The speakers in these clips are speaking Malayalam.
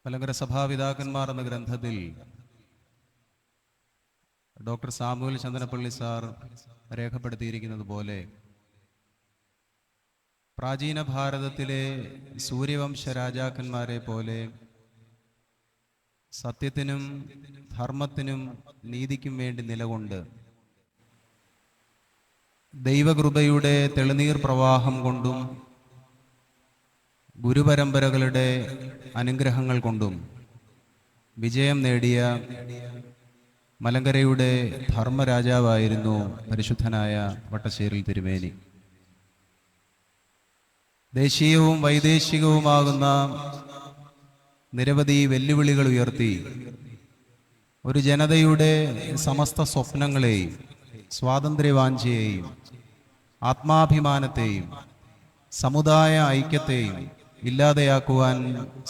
മലങ്കര സഭാപിതാക്കന്മാർ എന്ന ഗ്രന്ഥത്തിൽ ഡോക്ടർ സാമുവൽ ചന്ദനപ്പള്ളി സാർ രേഖപ്പെടുത്തിയിരിക്കുന്നത് പോലെ പ്രാചീന ഭാരതത്തിലെ സൂര്യവംശ രാജാക്കന്മാരെ പോലെ സത്യത്തിനും ധർമ്മത്തിനും നീതിക്കും വേണ്ടി നിലകൊണ്ട് ദൈവകൃപയുടെ തെളിനീർ പ്രവാഹം കൊണ്ടും ഗുരുപരമ്പരകളുടെ അനുഗ്രഹങ്ങൾ കൊണ്ടും വിജയം നേടിയ മലങ്കരയുടെ ധർമ്മരാജാവായിരുന്നു പരിശുദ്ധനായ വട്ടശ്ശേരിൽ തിരുമേനി. ദേശീയവും വൈദേശികവുമാകുന്ന നിരവധി വെല്ലുവിളികൾ ഉയർത്തി ഒരു ജനതയുടെ സമസ്ത സ്വപ്നങ്ങളെയും സ്വാതന്ത്ര്യവാഞ്ചയെയും ആത്മാഭിമാനത്തെയും സമുദായ ഐക്യത്തെയും ഇല്ലാതെയാക്കുവാൻ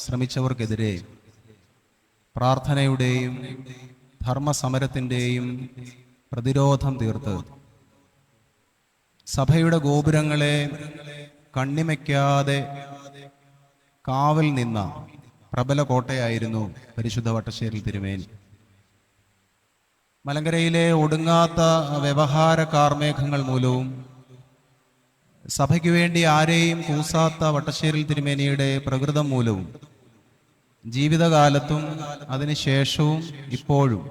ശ്രമിച്ചവർക്കെതിരെ പ്രാർത്ഥനയുടെയും ധർമ്മസമരത്തിൻ്റെയും പ്രതിരോധം തീർത്ത് സഭയുടെ ഗോപുരങ്ങളെ കണ്ണിമയ്ക്കാതെ കാവൽ നിന്ന പ്രബല കോട്ടയായിരുന്നു പരിശുദ്ധ വട്ടശ്ശേരിൽ തിരുമേനി. മലങ്കരയിലെ ഒടുങ്ങാത്ത വ്യവഹാര കാർമേഘങ്ങൾ മൂലവും സഭയ്ക്ക് വേണ്ടി ആരെയും കൂസാത്ത വട്ടശ്ശേരിൽ തിരുമേനിയുടെ പ്രകൃതം മൂലവും ജീവിതകാലത്തും അതിനുശേഷവും ഇപ്പോഴും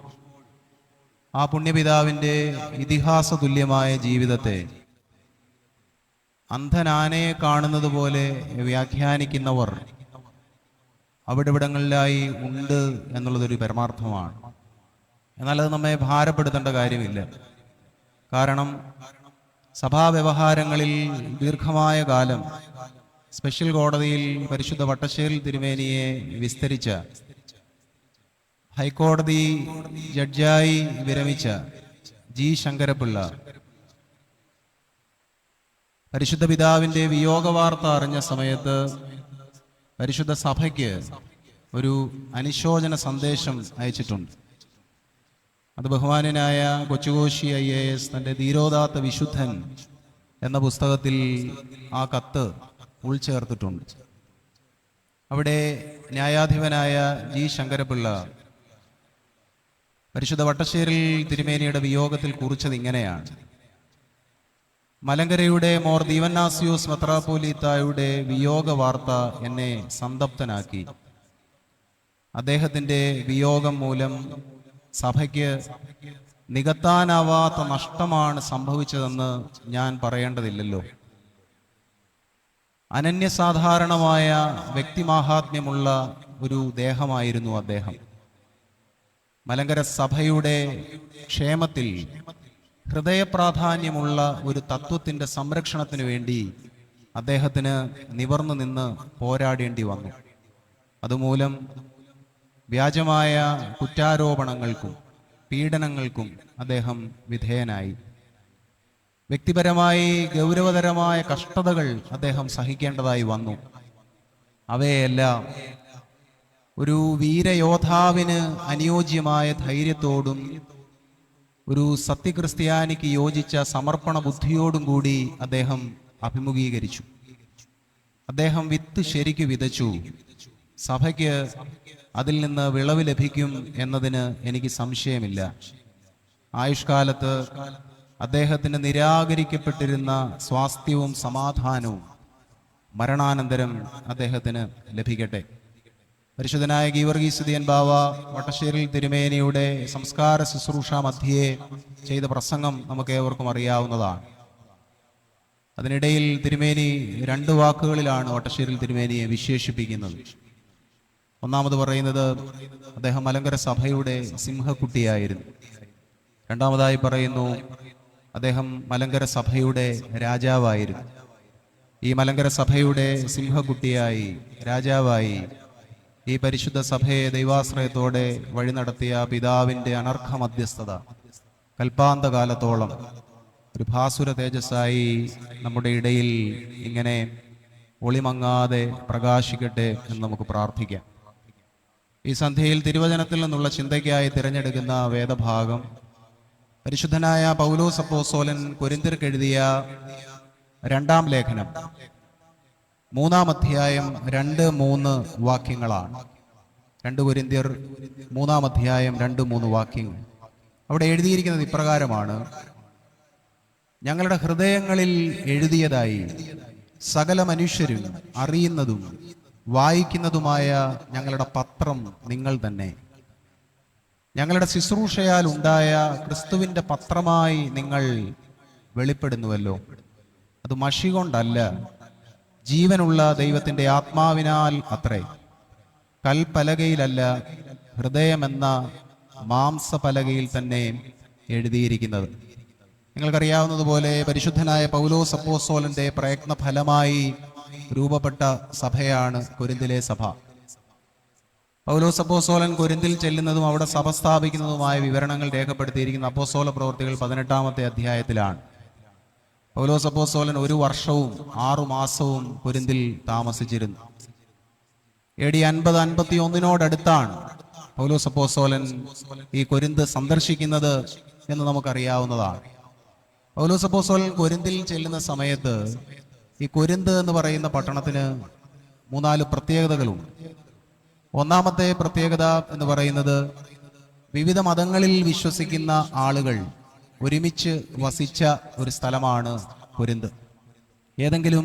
ആ പുണ്യപിതാവിൻ്റെ ഇതിഹാസ തുല്യമായ ജീവിതത്തെ അന്ധനാനയെ കാണുന്നത് പോലെ വ്യാഖ്യാനിക്കുന്നവർ അവിടെവിടങ്ങളിലായി ഉണ്ട് എന്നുള്ളതൊരു പരമാർത്ഥമാണ്. എന്നാൽ അത് നമ്മെ ഭാരപ്പെടുത്തേണ്ട കാര്യമില്ല. കാരണം സഭാവ്യവഹാരങ്ങളിൽ ദീർഘമായ കാലം സ്പെഷ്യൽ കോടതിയിൽ പരിശുദ്ധ വട്ടശ്ശേരിൽ തിരുമേനിയെ വിസ്തരിച്ച, ഹൈക്കോടതി ജഡ്ജായി വിരമിച്ച ജി ശങ്കരപിള്ള പരിശുദ്ധ പിതാവിൻ്റെ വിയോഗവാർത്ത അറിഞ്ഞ സമയത്ത് പരിശുദ്ധ സഭയ്ക്ക് ഒരു അനുശോചന സന്ദേശം അയച്ചിട്ടുണ്ട്. അത് ബഹുമാന്യനായ കൊച്ചുകോശി IAS തൻ്റെ ധീരോദാത്ത വിശുദ്ധൻ എന്ന പുസ്തകത്തിൽ ആ കത്ത് ഉൾച്ചേർത്തിട്ടുണ്ട്. അവിടെ ന്യായാധിപനായ ജി ശങ്കരപിള്ള പരിശുദ്ധ വട്ടശ്ശേരിൽ തിരുമേനിയുടെ വിയോഗത്തിൽ കുറിച്ചത് ഇങ്ങനെയാണ്: മലങ്കരയുടെ മോർ ദീവന്നാസ്യോസ് മെത്രാപ്പോലീത്തായുടെ വിയോഗ വാർത്ത എന്നെ സംതപ്തനാക്കി. അദ്ദേഹത്തിൻ്റെ വിയോഗം മൂലം സഭയ്ക്ക് നികത്താനാവാത്ത നഷ്ടമാണ് സംഭവിച്ചതെന്ന് ഞാൻ പറയേണ്ടതില്ലല്ലോ. അനന്യസാധാരണമായ വ്യക്തിമാഹാത്മ്യമുള്ള ഒരു ദേഹമായിരുന്നു അദ്ദേഹം. മലങ്കര സഭയുടെ ക്ഷേമത്തിൽ ഹൃദയപ്രാധാന്യമുള്ള ഒരു തത്വത്തിൻ്റെ സംരക്ഷണത്തിനു വേണ്ടി അദ്ദേഹത്തിന് നിവർന്നു നിന്ന് പോരാടേണ്ടി വന്നു. അതുമൂലം വ്യാജമായ കുറ്റാരോപണങ്ങൾക്കും പീഡനങ്ങൾക്കും അദ്ദേഹം വിധേയനായി. വ്യക്തിപരമായി ഗൗരവതരമായ കഷ്ടതകൾ അദ്ദേഹം സഹിക്കേണ്ടതായി വന്നു. അവയെല്ലാം ഒരു വീരയോദ്ധാവിന് അനുയോജ്യമായ ധൈര്യത്തോടും ഒരു സത്യക്രിസ്ത്യാനിക്ക് യോജിച്ച സമർപ്പണ ബുദ്ധിയോടും കൂടി അദ്ദേഹം അഭിമുഖീകരിച്ചു. അദ്ദേഹം വിത്ത് ശരിക്ക് വിതച്ചു. സഭയ്ക്ക് അതിൽ നിന്ന് വിളവ് ലഭിക്കും എന്നതിന് എനിക്ക് സംശയമില്ല. ആയുഷ്കാലത്ത് അദ്ദേഹത്തിന് നിരാകരിക്കപ്പെട്ടിരുന്ന സ്വാസ്ഥ്യവും സമാധാനവും മരണാനന്തരം അദ്ദേഹത്തിന് ലഭിക്കട്ടെ. പരിശുദ്ധനായ ഗീവർഗീസ് ദിയൻ ബാവ വട്ടശ്ശേരിൽ തിരുമേനിയുടെ സംസ്കാര ശുശ്രൂഷ മധ്യേ ചെയ്ത പ്രസംഗം നമുക്ക് ഏവർക്കും അറിയാവുന്നതാണ്. അതിനിടയിൽ തിരുമേനി 2 വാക്കുകളിലാണ് വട്ടശ്ശേരിൽ തിരുമേനിയെ വിശേഷിപ്പിക്കുന്നത്. ഒന്നാമത് പറയുന്നത് അദ്ദേഹം മലങ്കര സഭയുടെ സിംഹക്കുട്ടിയായിരുന്നു. രണ്ടാമതായി പറയുന്നു അദ്ദേഹം മലങ്കര സഭയുടെ രാജാവായിരുന്നു. ഈ മലങ്കര സഭയുടെ സിംഹക്കുട്ടിയായി, രാജാവായി ഈ പരിശുദ്ധ സഭയെ ദൈവാശ്രയത്തോടെ വഴി നടത്തിയ പിതാവിൻ്റെ അനർഘ മധ്യസ്ഥത കൽപ്പാന്തകാലത്തോളം ഒരു ഭാസുര തേജസ്സായി നമ്മുടെ ഇടയിൽ ഇങ്ങനെ ഒളിമങ്ങാതെ പ്രകാശിക്കട്ടെ എന്ന് നമുക്ക് പ്രാർത്ഥിക്കാം. ഈ സന്ധ്യയിൽ തിരുവചനത്തിൽ നിന്നുള്ള ചിന്തയ്ക്കായി തിരഞ്ഞെടുക്കുന്ന വേദഭാഗം പരിശുദ്ധനായ പൗലോസ് അപ്പോസ്തലൻ കൊരിന്ത്യർക്ക് എഴുതിയ 2-ാം ലേഖനം 3-ാം അധ്യായം 2-3 വാക്യങ്ങളാണ്. 2 കൊരിന്ത്യർ 3-ാം അധ്യായം 2-3 വാക്യങ്ങൾ. അവിടെ എഴുതിയിരിക്കുന്നത് ഇപ്രകാരമാണ്: ഞങ്ങളുടെ ഹൃദയങ്ങളിൽ എഴുതിയതായി സകല മനുഷ്യരും അറിയുന്നതും വായിക്കുന്നതുമായ ഞങ്ങളുടെ പത്രം നിങ്ങൾ തന്നെ. ഞങ്ങളുടെ ശുശ്രൂഷയാൽ ഉണ്ടായ ക്രിസ്തുവിൻ്റെ പത്രമായി നിങ്ങൾ വെളിപ്പെടുന്നുവല്ലോ. അത് മഷി കൊണ്ടല്ല, ജീവനുള്ള ദൈവത്തിൻ്റെ ആത്മാവിനാൽ അത്രേ. കൽപ്പലകയിലല്ല, ഹൃദയമെന്ന മാംസപലകയിൽ തന്നെ എഴുതിയിരിക്കുന്നത്. നിങ്ങൾക്കറിയാവുന്നതുപോലെ പരിശുദ്ധനായ പൗലോസ് അപ്പോസ്തലന്റെ പ്രയത്ന ഫലമായി രൂപപ്പെട്ട സഭയാണ് കൊരിന്തിലെ സഭ. പൗലോസ് അപ്പോസ്തലൻ കൊരിന്തിൽ ചെല്ലുന്നതും അവിടെ സഭ സ്ഥാപിക്കുന്നതുമായ വിവരണങ്ങൾ രേഖപ്പെടുത്തിയിരിക്കുന്ന അപ്പോസ്തല പ്രവൃത്തികൾ 18-ാമത്തെ അധ്യായത്തിലാണ്. പൗലോസ് അപ്പോസ്തലൻ 1 വർഷവും 6 മാസവും കൊരിന്തിൽ താമസിച്ചിരുന്നു. AD 50-51 പൗലോസ് അപ്പോസ്തലൻ ഈ കൊരിന്ത് സന്ദർശിക്കുന്നത് എന്ന് നമുക്കറിയാവുന്നതാണ്. പൗലോസ് അപ്പോസ്തലൻ കൊരിന്തിൽ ചെല്ലുന്ന സമയത്ത് ഈ കൊരിന്ത് എന്ന് പറയുന്ന പട്ടണത്തിന് 3-4 പ്രത്യേകതകളുണ്ട്. ഒന്നാമത്തെ പ്രത്യേകത എന്ന് പറയുന്നത് വിവിധ മതങ്ങളിൽ വിശ്വസിക്കുന്ന ആളുകൾ ഒരുമിച്ച് വസിച്ച ഒരു സ്ഥലമാണ് കൊരിന്ത്. ഏതെങ്കിലും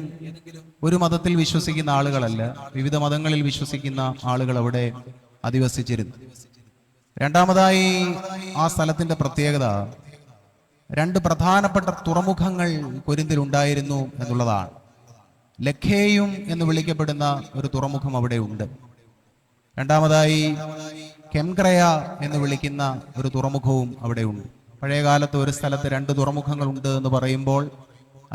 ഒരു മതത്തിൽ വിശ്വസിക്കുന്ന ആളുകളല്ല, വിവിധ മതങ്ങളിൽ വിശ്വസിക്കുന്ന ആളുകൾ അവിടെ അധിവസിച്ചിരുന്നു. രണ്ടാമതായി ആ സ്ഥലത്തിന്റെ പ്രത്യേകത 2 പ്രധാനപ്പെട്ട തുറമുഖങ്ങൾ കൊരിന്തിൽ ഉണ്ടായിരുന്നു എന്നുള്ളതാണ്. ലഖേയും എന്ന് വിളിക്കപ്പെടുന്ന ഒരു തുറമുഖം അവിടെ ഉണ്ട്. രണ്ടാമതായി കെംക്രയ എന്ന് വിളിക്കുന്ന ഒരു തുറമുഖവും അവിടെ ഉണ്ട്. പഴയകാലത്ത് ഒരു സ്ഥലത്ത് 2 തുറമുഖങ്ങളുണ്ട് എന്ന് പറയുമ്പോൾ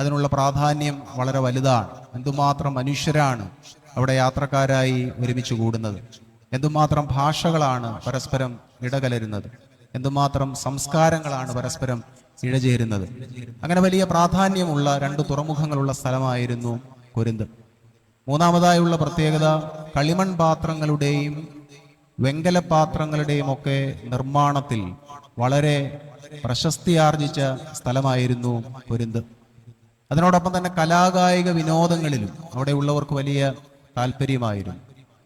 അതിനുള്ള പ്രാധാന്യം വളരെ വലുതാണ്. എന്തുമാത്രം മനുഷ്യരാണ് അവിടെ യാത്രക്കാരായി ഒരുമിച്ച് കൂടുന്നത്, എന്തുമാത്രം ഭാഷകളാണ് പരസ്പരം ഇടകലരുന്നത്, എന്തുമാത്രം സംസ്കാരങ്ങളാണ് പരസ്പരം ഇഴചേരുന്നത്. അങ്ങനെ വലിയ പ്രാധാന്യമുള്ള 2 തുറമുഖങ്ങളുള്ള സ്ഥലമായിരുന്നു കൊരിന്ത്. മൂന്നാമതായുള്ള പ്രത്യേകത കളിമൺ പാത്രങ്ങളുടെയും വെങ്കല പാത്രങ്ങളുടെയും ഒക്കെ നിർമ്മാണത്തിൽ വളരെ പ്രശസ്തിയാർജിച്ച സ്ഥലമായിരുന്നു കൊരിന്ത്. അതിനോടൊപ്പം തന്നെ കലാകായിക വിനോദങ്ങളിലും അവിടെ ഉള്ളവർക്ക് വലിയ താല്പര്യമായിരുന്നു.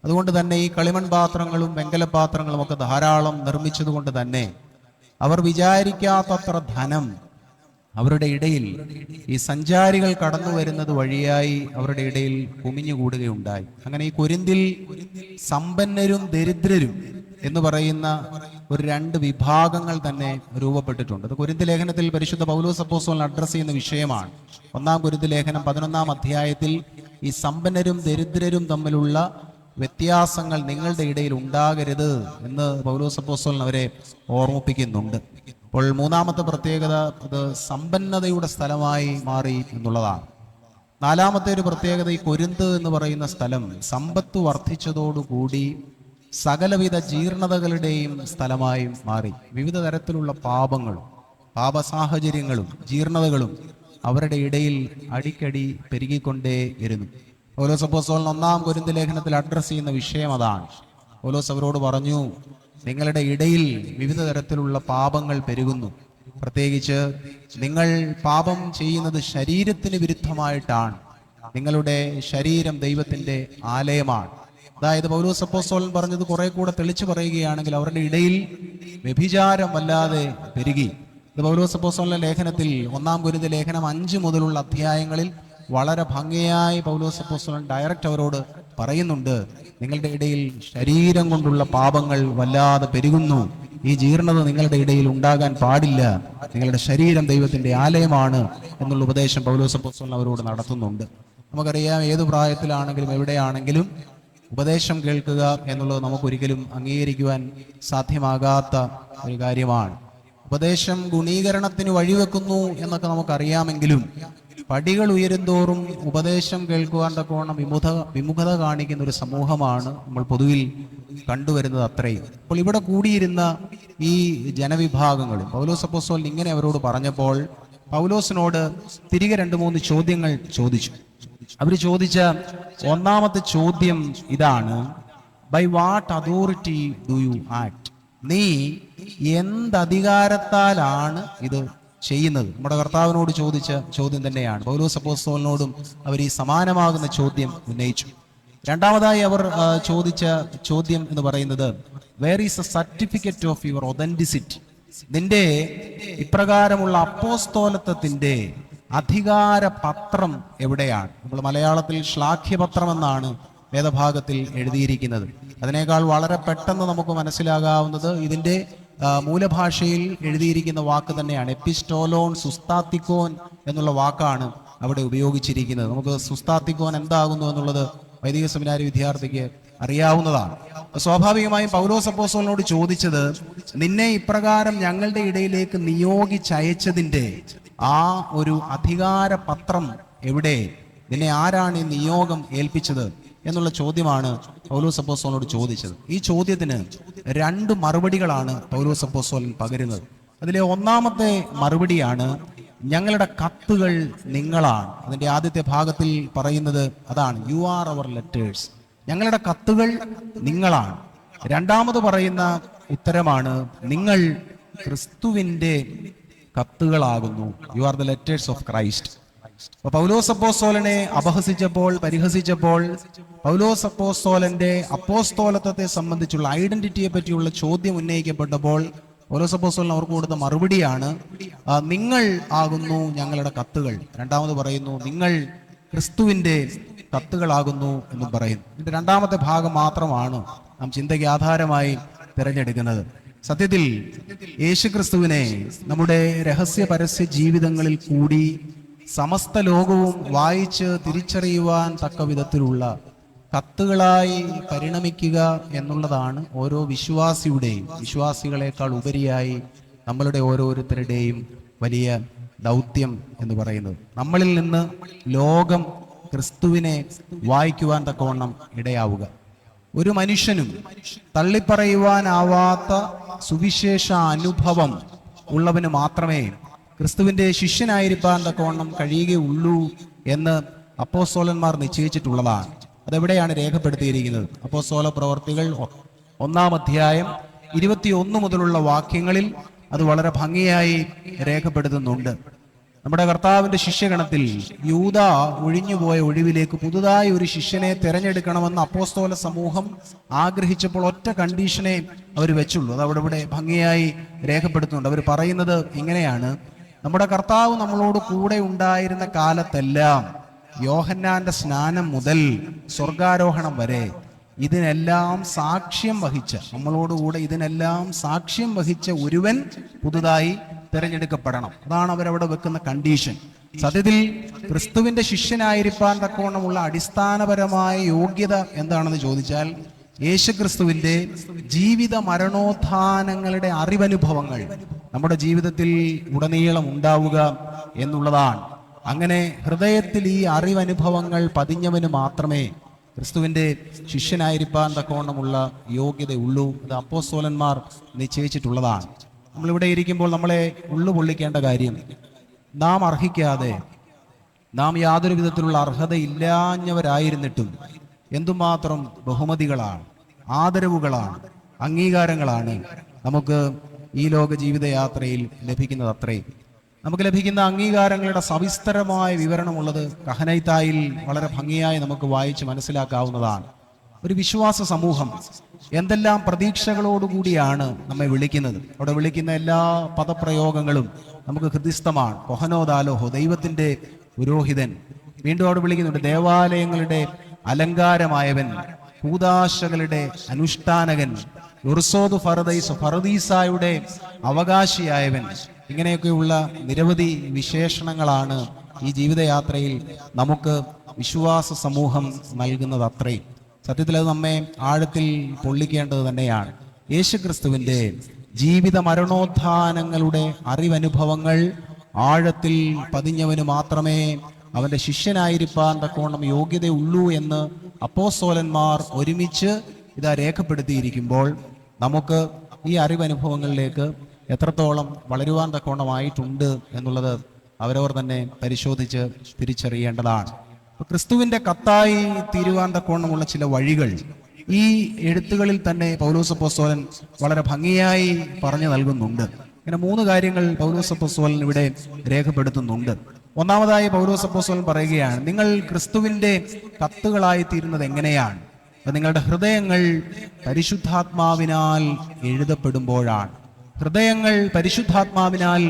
അതുകൊണ്ട് തന്നെ ഈ കളിമൺ പാത്രങ്ങളും വെങ്കല പാത്രങ്ങളും ഒക്കെ ധാരാളം നിർമ്മിച്ചതുകൊണ്ട് തന്നെ അവർ വിചാരിക്കാത്തത്ര ധനം അവരുടെ ഇടയിൽ ഈ സഞ്ചാരികൾ കടന്നു വരുന്നത് വഴിയായി അവരുടെ ഇടയിൽ കുമിഞ്ഞുകൂടുകയുണ്ടായി. അങ്ങനെ ഈ കൊരിന്തിൽ സമ്പന്നരും ദരിദ്രരും എന്ന് പറയുന്ന ഒരു 2 വിഭാഗങ്ങൾ തന്നെ രൂപപ്പെട്ടിട്ടുണ്ട്. അത് കൊരിന്ത് ലേഖനത്തിൽ പരിശുദ്ധ പൗലോസ് അപ്പോസ്തലൻ അഡ്രസ് ചെയ്യുന്ന വിഷയമാണ്. 1-ാം കൊരിന്ത് ലേഖനം 11-ാം അധ്യായത്തിൽ ഈ സമ്പന്നരും ദരിദ്രരും തമ്മിലുള്ള വ്യത്യാസങ്ങൾ നിങ്ങളുടെ ഇടയിൽ ഉണ്ടാകരുത് എന്ന് പൗലോസ് അപ്പോസ്തലൻ അവരെ ഓർമ്മിപ്പിക്കുന്നുണ്ട്. അപ്പോൾ മൂന്നാമത്തെ പ്രത്യേകത അത് സമ്പന്നതയുടെ സ്ഥലമായി മാറി എന്നുള്ളതാണ്. 4-ാമത്തെ ഒരു പ്രത്യേകത ഈ കൊരിന്ത് എന്ന് പറയുന്ന സ്ഥലം സമ്പത്ത് വർദ്ധിച്ചതോടുകൂടി സകലവിധ ജീർണതകളുടെയും സ്ഥലമായി മാറി. വിവിധ തരത്തിലുള്ള പാപങ്ങളും പാപസാഹചര്യങ്ങളും ജീർണതകളും അവരുടെ ഇടയിൽ അടിക്കടി പെരുകിക്കൊണ്ടേയിരുന്നു. പൗലോസ് അപ്പോസ്തലൻ 1-ാം കൊരിന്ത് ലേഖനത്തിൽ അഡ്രസ് ചെയ്യുന്ന വിഷയം അതാണ്. പൗലോസ് അവരോട് പറഞ്ഞു, നിങ്ങളുടെ ഇടയിൽ വിവിധ തരത്തിലുള്ള പാപങ്ങൾ പെരുകുന്നു. പ്രത്യേകിച്ച് നിങ്ങൾ പാപം ചെയ്യുന്നത് ശരീരത്തിന് വിരുദ്ധമായിട്ടാണ്. നിങ്ങളുടെ ശരീരം ദൈവത്തിന്റെ ആലയമാണ്. അതായത് പൗലോസ് അപ്പോസ്തലൻ പറഞ്ഞത് കുറെ കൂടെ തെളിച്ചു പറയുകയാണെങ്കിൽ അവരുടെ ഇടയിൽ വ്യഭിചാരം വല്ലാതെ പെരുകി. ഇത് പൗലോസ് അപ്പോസ്തലന്റെ ലേഖനത്തിൽ 1-ാം കൊരിന്ത് ലേഖനം 5 മുതലുള്ള അധ്യായങ്ങളിൽ വളരെ ഭംഗിയായി പൗലോസ് അപ്പോസ്തലൻ ഡയറക്റ്റ് അവരോട് പറയുന്നുണ്ട്, നിങ്ങളുടെ ഇടയിൽ ശരീരം കൊണ്ടുള്ള പാപങ്ങൾ വല്ലാതെ പെരുകുന്നു. ഈ ജീർണത നിങ്ങളുടെ ഇടയിൽ ഉണ്ടാകാൻ പാടില്ല. നിങ്ങളുടെ ശരീരം ദൈവത്തിന്റെ ആലയമാണ് എന്നുള്ള ഉപദേശം പൗലോസ് അപ്പോസ്തലൻ അവരോട് നടത്തുന്നുണ്ട്. നമുക്കറിയാം, ഏതു പ്രായത്തിലാണെങ്കിലും എവിടെയാണെങ്കിലും ഉപദേശം കേൾക്കുക എന്നുള്ളത് നമുക്കൊരിക്കലും അംഗീകരിക്കുവാൻ സാധ്യമാകാത്ത ഒരു കാര്യമാണ്. ഉപദേശം ഗുണീകരണത്തിന് വഴിവെക്കുന്നു എന്നൊക്കെ നമുക്കറിയാമെങ്കിലും പടികൾ ഉയരുന്തോറും ഉപദേശം കേൾക്കുവാൻ തക്കവണ്ണം വിമുഖത കാണിക്കുന്ന ഒരു സമൂഹമാണ് നമ്മൾ പൊതുവിൽ കണ്ടുവരുന്നത്. അത്രയും. അപ്പോൾ ഇവിടെ കൂടിയിരുന്ന ഈ ജനവിഭാഗങ്ങളും പൗലോസ് അപ്പോസ്തലൻ ഇങ്ങനെ അവരോട് പറഞ്ഞപ്പോൾ പൗലോസിനോട് തിരികെ 2-3 ചോദ്യങ്ങൾ ചോദിച്ചു. അവർ ചോദിച്ച ഒന്നാമത്തെ ചോദ്യം ഇതാണ്: by what authority do you act? നീ എന്തധികാരത്താലാണ് ഇത് ചെയ്യുന്നത്? നമ്മുടെ കർത്താവിനോട് ചോദിച്ച ചോദ്യം തന്നെയാണ്. പൗലോസ് അപ്പോസ്തലനോടും അവർ ഈ സമാനമാകുന്ന ചോദ്യം ഉന്നയിച്ചു. രണ്ടാമതായി അവർ ചോദിച്ച ചോദ്യം എന്ന് പറയുന്നത്, where is a certificate of your authenticity? നിന്റെ ഇപ്രകാരമുള്ള അപ്പോസ്തോലത്വത്തിന്റെ അധികാര പത്രം എവിടെയാണ്? നമ്മൾ മലയാളത്തിൽ ശ്ലാഘ്യപത്രം എന്നാണ് വേദഭാഗത്തിൽ എഴുതിയിരിക്കുന്നത്. അതിനേക്കാൾ വളരെ പെട്ടെന്ന് നമുക്ക് മനസ്സിലാകാവുന്നത് ഇതിന്റെ മൂലഭാഷയിൽ എഴുതിയിരിക്കുന്ന വാക്ക് തന്നെയാണ്. എപ്പിസ്റ്റോലോൺ സുസ്താത്തിക്കോൻ എന്നുള്ള വാക്കാണ് അവിടെ ഉപയോഗിച്ചിരിക്കുന്നത്. നമുക്ക് സുസ്താത്തിക്കോൻ എന്താകുന്നു എന്നുള്ളത് വൈദിക സെമിനാരി വിദ്യാർത്ഥിക്ക് അറിയാവുന്നതാണ്. സ്വാഭാവികമായും പൗലോസ് അപ്പോസ്തലനോട് ചോദിച്ചത്, നിന്നെ ഇപ്രകാരം ഞങ്ങളുടെ ഇടയിലേക്ക് നിയോഗിച്ചയച്ചതിന്റെ ആ ഒരു അധികാര പത്രം എവിടെ? നിന്നെ ആരാണ് ഈ നിയോഗം ഏൽപ്പിച്ചത് എന്നുള്ള ചോദ്യമാണ് പൗലോസ് അപ്പോസ്തലനോട് ചോദിച്ചത്. ഈ ചോദ്യത്തിന് 2 മറുപടികളാണ് പൗലോസ് അപ്പോസ്തലൻ പകരുന്നത്. അതിലെ ഒന്നാമത്തെ മറുപടിയാണ്, ഞങ്ങളുടെ കത്തുകൾ നിങ്ങളാണ്. അതിന്റെ ആദ്യത്തെ ഭാഗത്തിൽ പറയുന്നത് അതാണ്, യു ആർ അവർ ലെറ്റേഴ്സ്. ഞങ്ങളുടെ കത്തുകൾ നിങ്ങളാണ്. രണ്ടാമത് പറയുന്ന ഉത്തരമാണ്, നിങ്ങൾ ക്രിസ്തുവിന്റെ കത്തുകളാകുന്നു. You are the letters of Christ. അപ്പൊ പൗലോസ് അപ്പോസ്തലനെ അപഹസിച്ചപ്പോൾ, പരിഹസിച്ചപ്പോൾ, പൗലോസ് അപ്പോസ്തലന്റെ അപ്പോസ്തോലത്വത്തെ സംബന്ധിച്ചുള്ള ഐഡന്റിറ്റിയെ പറ്റിയുള്ള ചോദ്യം ഉന്നയിക്കപ്പെട്ടപ്പോൾ പൗലോസ് അപ്പോസ്തലൻ അവർക്ക് കൊടുത്ത മറുപടിയാണ്, നിങ്ങൾ ആകുന്നു ഞങ്ങളുടെ കത്തുകൾ. രണ്ടാമത് പറയുന്നു, നിങ്ങൾ ക്രിസ്തുവിന്റെ കത്തുകളാകുന്നു എന്നും പറയുന്നു. ഇതിന്റെ രണ്ടാമത്തെ ഭാഗം മാത്രമാണ് നാം ചിന്തയ്ക്ക് ആധാരമായി തിരഞ്ഞെടുക്കുന്നത്. സത്യത്തിൽ യേശുക്രിസ്തുവിനെ നമ്മുടെ രഹസ്യ പരസ്യ ജീവിതങ്ങളിൽ കൂടി സമസ്ത ലോകവും വായിച്ച് തിരിച്ചറിയുവാൻ തക്ക വിധത്തിലുള്ള കത്തുകളായി പരിണമിക്കുക എന്നുള്ളതാണ് ഓരോ വിശ്വാസിയുടെയും, വിശ്വാസികളെക്കാൾ ഉപരിയായി നമ്മളുടെ ഓരോരുത്തരുടെയും വലിയ ദൗത്യം എന്ന് പറയുന്നത്. നമ്മളിൽ നിന്ന് ലോകം ക്രിസ്തുവിനെ വായിക്കുവാൻ തക്കവണ്ണം ഇടയാവുക. ഒരു മനുഷ്യനും തള്ളിപ്പറയുവാനാവാത്ത സുവിശേഷ അനുഭവം ഉള്ളവന് മാത്രമേ ക്രിസ്തുവിന്റെ ശിഷ്യനായിരിക്കാൻ തക്കവണ്ണം കഴിയുകയുള്ളൂ എന്ന് അപ്പോസ്തലന്മാർ നിശ്ചയിച്ചിട്ടുള്ളതാണ്. അതെവിടെയാണ് രേഖപ്പെടുത്തിയിരിക്കുന്നത്? അപ്പോസ്തല പ്രവർത്തികൾ 1-ാം അധ്യായം 21 മുതലുള്ള വാക്യങ്ങളിൽ അത് വളരെ ഭംഗിയായി രേഖപ്പെടുത്തുന്നുണ്ട്. നമ്മുടെ കർത്താവിന്റെ ശിഷ്യഗണത്തിൽ യൂദ ഒഴിഞ്ഞുപോയ ഒഴിവിലേക്ക് പുതുതായി ഒരു ശിഷ്യനെ തിരഞ്ഞെടുക്കണമെന്ന് അപ്പോസ്തല സമൂഹം ആഗ്രഹിച്ചപ്പോൾ ഒറ്റ കണ്ടീഷനെ അവർ വെച്ചുള്ളൂ. അത് അവിടെ ഭംഗിയായി രേഖപ്പെടുത്തുന്നുണ്ട്. അവർ പറയുന്നത് ഇങ്ങനെയാണ്, നമ്മുടെ കർത്താവ് നമ്മളോട് കൂടെ ഉണ്ടായിരുന്ന കാലത്തെല്ലാം, യോഹന്നാന്റെ സ്നാനം മുതൽ സ്വർഗാരോഹണം വരെ, ഇതിനെല്ലാം സാക്ഷ്യം വഹിച്ച, നമ്മളോടുകൂടെ ഇതിനെല്ലാം സാക്ഷ്യം വഹിച്ച ഒരുവൻ പുതുതായി തിരഞ്ഞെടുക്കപ്പെടണം. അതാണ് അവരവിടെ വെക്കുന്ന കണ്ടീഷൻ. സത്യത്തിൽ ക്രിസ്തുവിന്റെ ശിഷ്യനായിരിക്കാൻ തക്കവണ്ണമുള്ള അടിസ്ഥാനപരമായ യോഗ്യത എന്താണെന്ന് ചോദിച്ചാൽ, യേശുക്രിസ്തുവിന്റെ ജീവിത മരണോത്ഥാനങ്ങളുടെ അറിവനുഭവങ്ങൾ നമ്മുടെ ജീവിതത്തിൽ ഉടനീളം ഉണ്ടാവുക എന്നുള്ളതാണ്. അങ്ങനെ ഹൃദയത്തിൽ ഈ അറിവനുഭവങ്ങൾ പതിഞ്ഞവന് മാത്രമേ ക്രിസ്തുവിന്റെ ശിഷ്യനായിരിക്കാൻ തക്കവണ്ണമുള്ള യോഗ്യതയുള്ളൂ. അത് അപ്പോസ്തലന്മാർ നിശ്ചയിച്ചിട്ടുള്ളതാണ്. നമ്മളിവിടെ ഇരിക്കുമ്പോൾ നമ്മളെ ഉള്ളുപൊള്ളിക്കേണ്ട കാര്യം, നാം അർഹിക്കാതെ, നാം യാതൊരു വിധത്തിലുള്ള അർഹതയില്ലാഞ്ഞവരായിരുന്നിട്ടും എന്തുമാത്രം ബഹുമതികളാണ്, ആദരവുകളാണ്, അംഗീകാരങ്ങളാണ് നമുക്ക് ഈ ലോക ജീവിതയാത്രയിൽ ലഭിക്കുന്നത്. അത്രയും നമുക്ക് ലഭിക്കുന്ന അംഗീകാരങ്ങളുടെ സവിസ്തരമായ വിവരണമുള്ളത് കഹനൈത്തായിൽ വളരെ ഭംഗിയായി നമുക്ക് വായിച്ച് മനസ്സിലാക്കാവുന്നതാണ്. ഒരു വിശ്വാസ സമൂഹം എന്തെല്ലാം പ്രതീക്ഷകളോടുകൂടിയാണ് നമ്മെ വിളിക്കുന്നത്. അവിടെ വിളിക്കുന്ന എല്ലാ പദപ്രയോഗങ്ങളും നമുക്ക് ഹൃദിസ്ഥമാണ്. കൊഹനോദാലോഹോ, ദൈവത്തിന്റെ പുരോഹിതൻ. വീണ്ടും അവിടെ വിളിക്കുന്നുണ്ട്, ദേവാലയങ്ങളുടെ അലങ്കാരമായവൻ, കൂദാശകളുടെ അനുഷ്ഠാനകൻ, യുർസോദ് ഫറദൈസ്, ഫറദീസായുടെ അവകാശിയായവൻ. ഇങ്ങനെയൊക്കെയുള്ള നിരവധി വിശേഷണങ്ങളാണ് ഈ ജീവിതയാത്രയിൽ നമുക്ക് വിശ്വാസ സമൂഹം നൽകുന്നത്. അത്രയും സത്യത്തിൽ അത് നമ്മെ ആഴത്തിൽ പൊള്ളിക്കേണ്ടത് തന്നെയാണ്. യേശുക്രിസ്തുവിന്റെ ജീവിത മരണോത്ഥാനങ്ങളുടെ അറിവനുഭവങ്ങൾ ആഴത്തിൽ പതിഞ്ഞവന് മാത്രമേ അവന്റെ ശിഷ്യനായിരിക്കാൻ തക്കവണ്ണം യോഗ്യതയുള്ളൂ എന്ന് അപ്പോസ്തലന്മാർ ഒരുമിച്ച് ഇതാ രേഖപ്പെടുത്തിയിരിക്കുമ്പോൾ നമുക്ക് ഈ അറിവനുഭവങ്ങളിലേക്ക് എത്രത്തോളം വളരുവാൻ തക്കവണ്ണമായിട്ടുണ്ട് എന്നുള്ളത് അവരവർ തന്നെ പരിശോധിച്ച് തിരിച്ചറിയേണ്ടതാണ്. ക്രിസ്തുവിന്റെ കത്തായി തീരുവാൻ തക്കവണ്ണമുള്ള ചില വഴികൾ ഈ എഴുത്തുകളിൽ തന്നെ പൗലോസ് അപ്പോസ്തലൻ വളരെ ഭംഗിയായി പറഞ്ഞു നൽകുന്നുണ്ട്. ഇങ്ങനെ 3 കാര്യങ്ങൾ പൗലോസ് അപ്പോസ്തലൻ ഇവിടെ രേഖപ്പെടുത്തുന്നുണ്ട്. ഒന്നാമതായി പൗലോസ് അപ്പോസ്തലൻ പറയുകയാണ്, നിങ്ങൾ ക്രിസ്തുവിന്റെ കത്തുകളായി തീരുന്നത് എങ്ങനെയാണ്? നിങ്ങളുടെ ഹൃദയങ്ങൾ പരിശുദ്ധാത്മാവിനാൽ എഴുതപ്പെടുമ്പോഴാണ്. ഹൃദയങ്ങൾ പരിശുദ്ധാത്മാവിനാൽ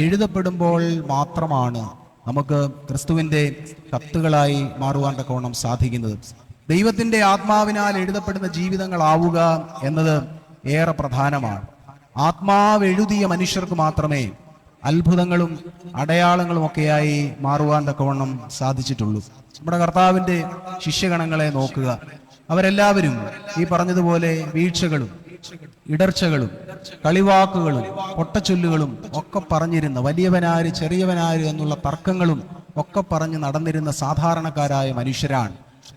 എഴുതപ്പെടുമ്പോൾ മാത്രമാണ് നമുക്ക് ക്രിസ്തുവിന്റെ കത്തുകളായി മാറുവാൻ തക്കവണ്ണം സാധിക്കുന്നത്. ദൈവത്തിന്റെ ആത്മാവിനാൽ എഴുതപ്പെടുന്ന ജീവിതങ്ങളാവുക എന്നത് ഏറെ പ്രധാനമാണ്. ആത്മാവ് എഴുതിയ മനുഷ്യർക്ക് മാത്രമേ അത്ഭുതങ്ങളും അടയാളങ്ങളും ഒക്കെയായി മാറുവാൻ തക്കവണ്ണം സാധിച്ചിട്ടുള്ളൂ. നമ്മുടെ കർത്താവിന്റെ ശിഷ്യഗണങ്ങളെ നോക്കുക. അവരെല്ലാവരും ഈ പറഞ്ഞതുപോലെ വീഴ്ചകളും ഇടർച്ചകളും കളിവാക്കുകളും പൊട്ടച്ചൊല്ലുകളും ഒക്കെ പറഞ്ഞിരുന്ന, വലിയവനാര് ചെറിയവനാര് എന്നുള്ള തർക്കങ്ങളും ഒക്കെ പറഞ്ഞ് നടന്നിരുന്ന സാധാരണക്കാരായ മനുഷ്യരാണ്.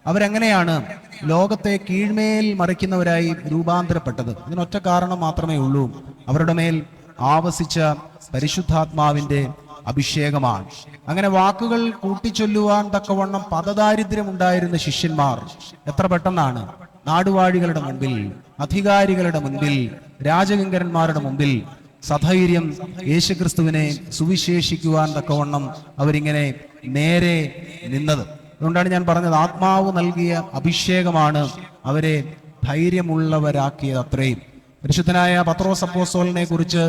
അവരെങ്ങനെയാണ് ലോകത്തെ കീഴ്മേൽ മറിക്കുന്നവരായി രൂപാന്തരപ്പെട്ടത്? ഇതിനൊറ്റ കാരണം മാത്രമേ ഉള്ളൂ, അവരുടെ മേൽ ആവസിച്ച പരിശുദ്ധാത്മാവിന്റെ അഭിഷേകമാണ്. അങ്ങനെ വാക്കുകൾ കൂട്ടിച്ചൊല്ലുവാൻ തക്കവണ്ണം പദദാരിദ്ര്യമുണ്ടായിരുന്ന ശിഷ്യന്മാർ എത്ര പെട്ടെന്നാണ് നാടുവാഴികളുടെ മുമ്പിൽ, അധികാരികളുടെ മുൻപിൽ, രാജകിങ്കരന്മാരുടെ മുമ്പിൽ സധൈര്യം യേശുക്രിസ്തുവിനെ സുവിശേഷിക്കുവാൻ തക്കവണ്ണം അവരിങ്ങനെ നേരെ നിന്നത്. അതുകൊണ്ടാണ് ഞാൻ പറഞ്ഞത്, ആത്മാവ് നൽകിയ അഭിഷേകമാണ് അവരെ ധൈര്യമുള്ളവരാക്കിയത്. അത്രയും പരിശുദ്ധനായ പത്രോസ് അപ്പോസ്തലനെ കുറിച്ച്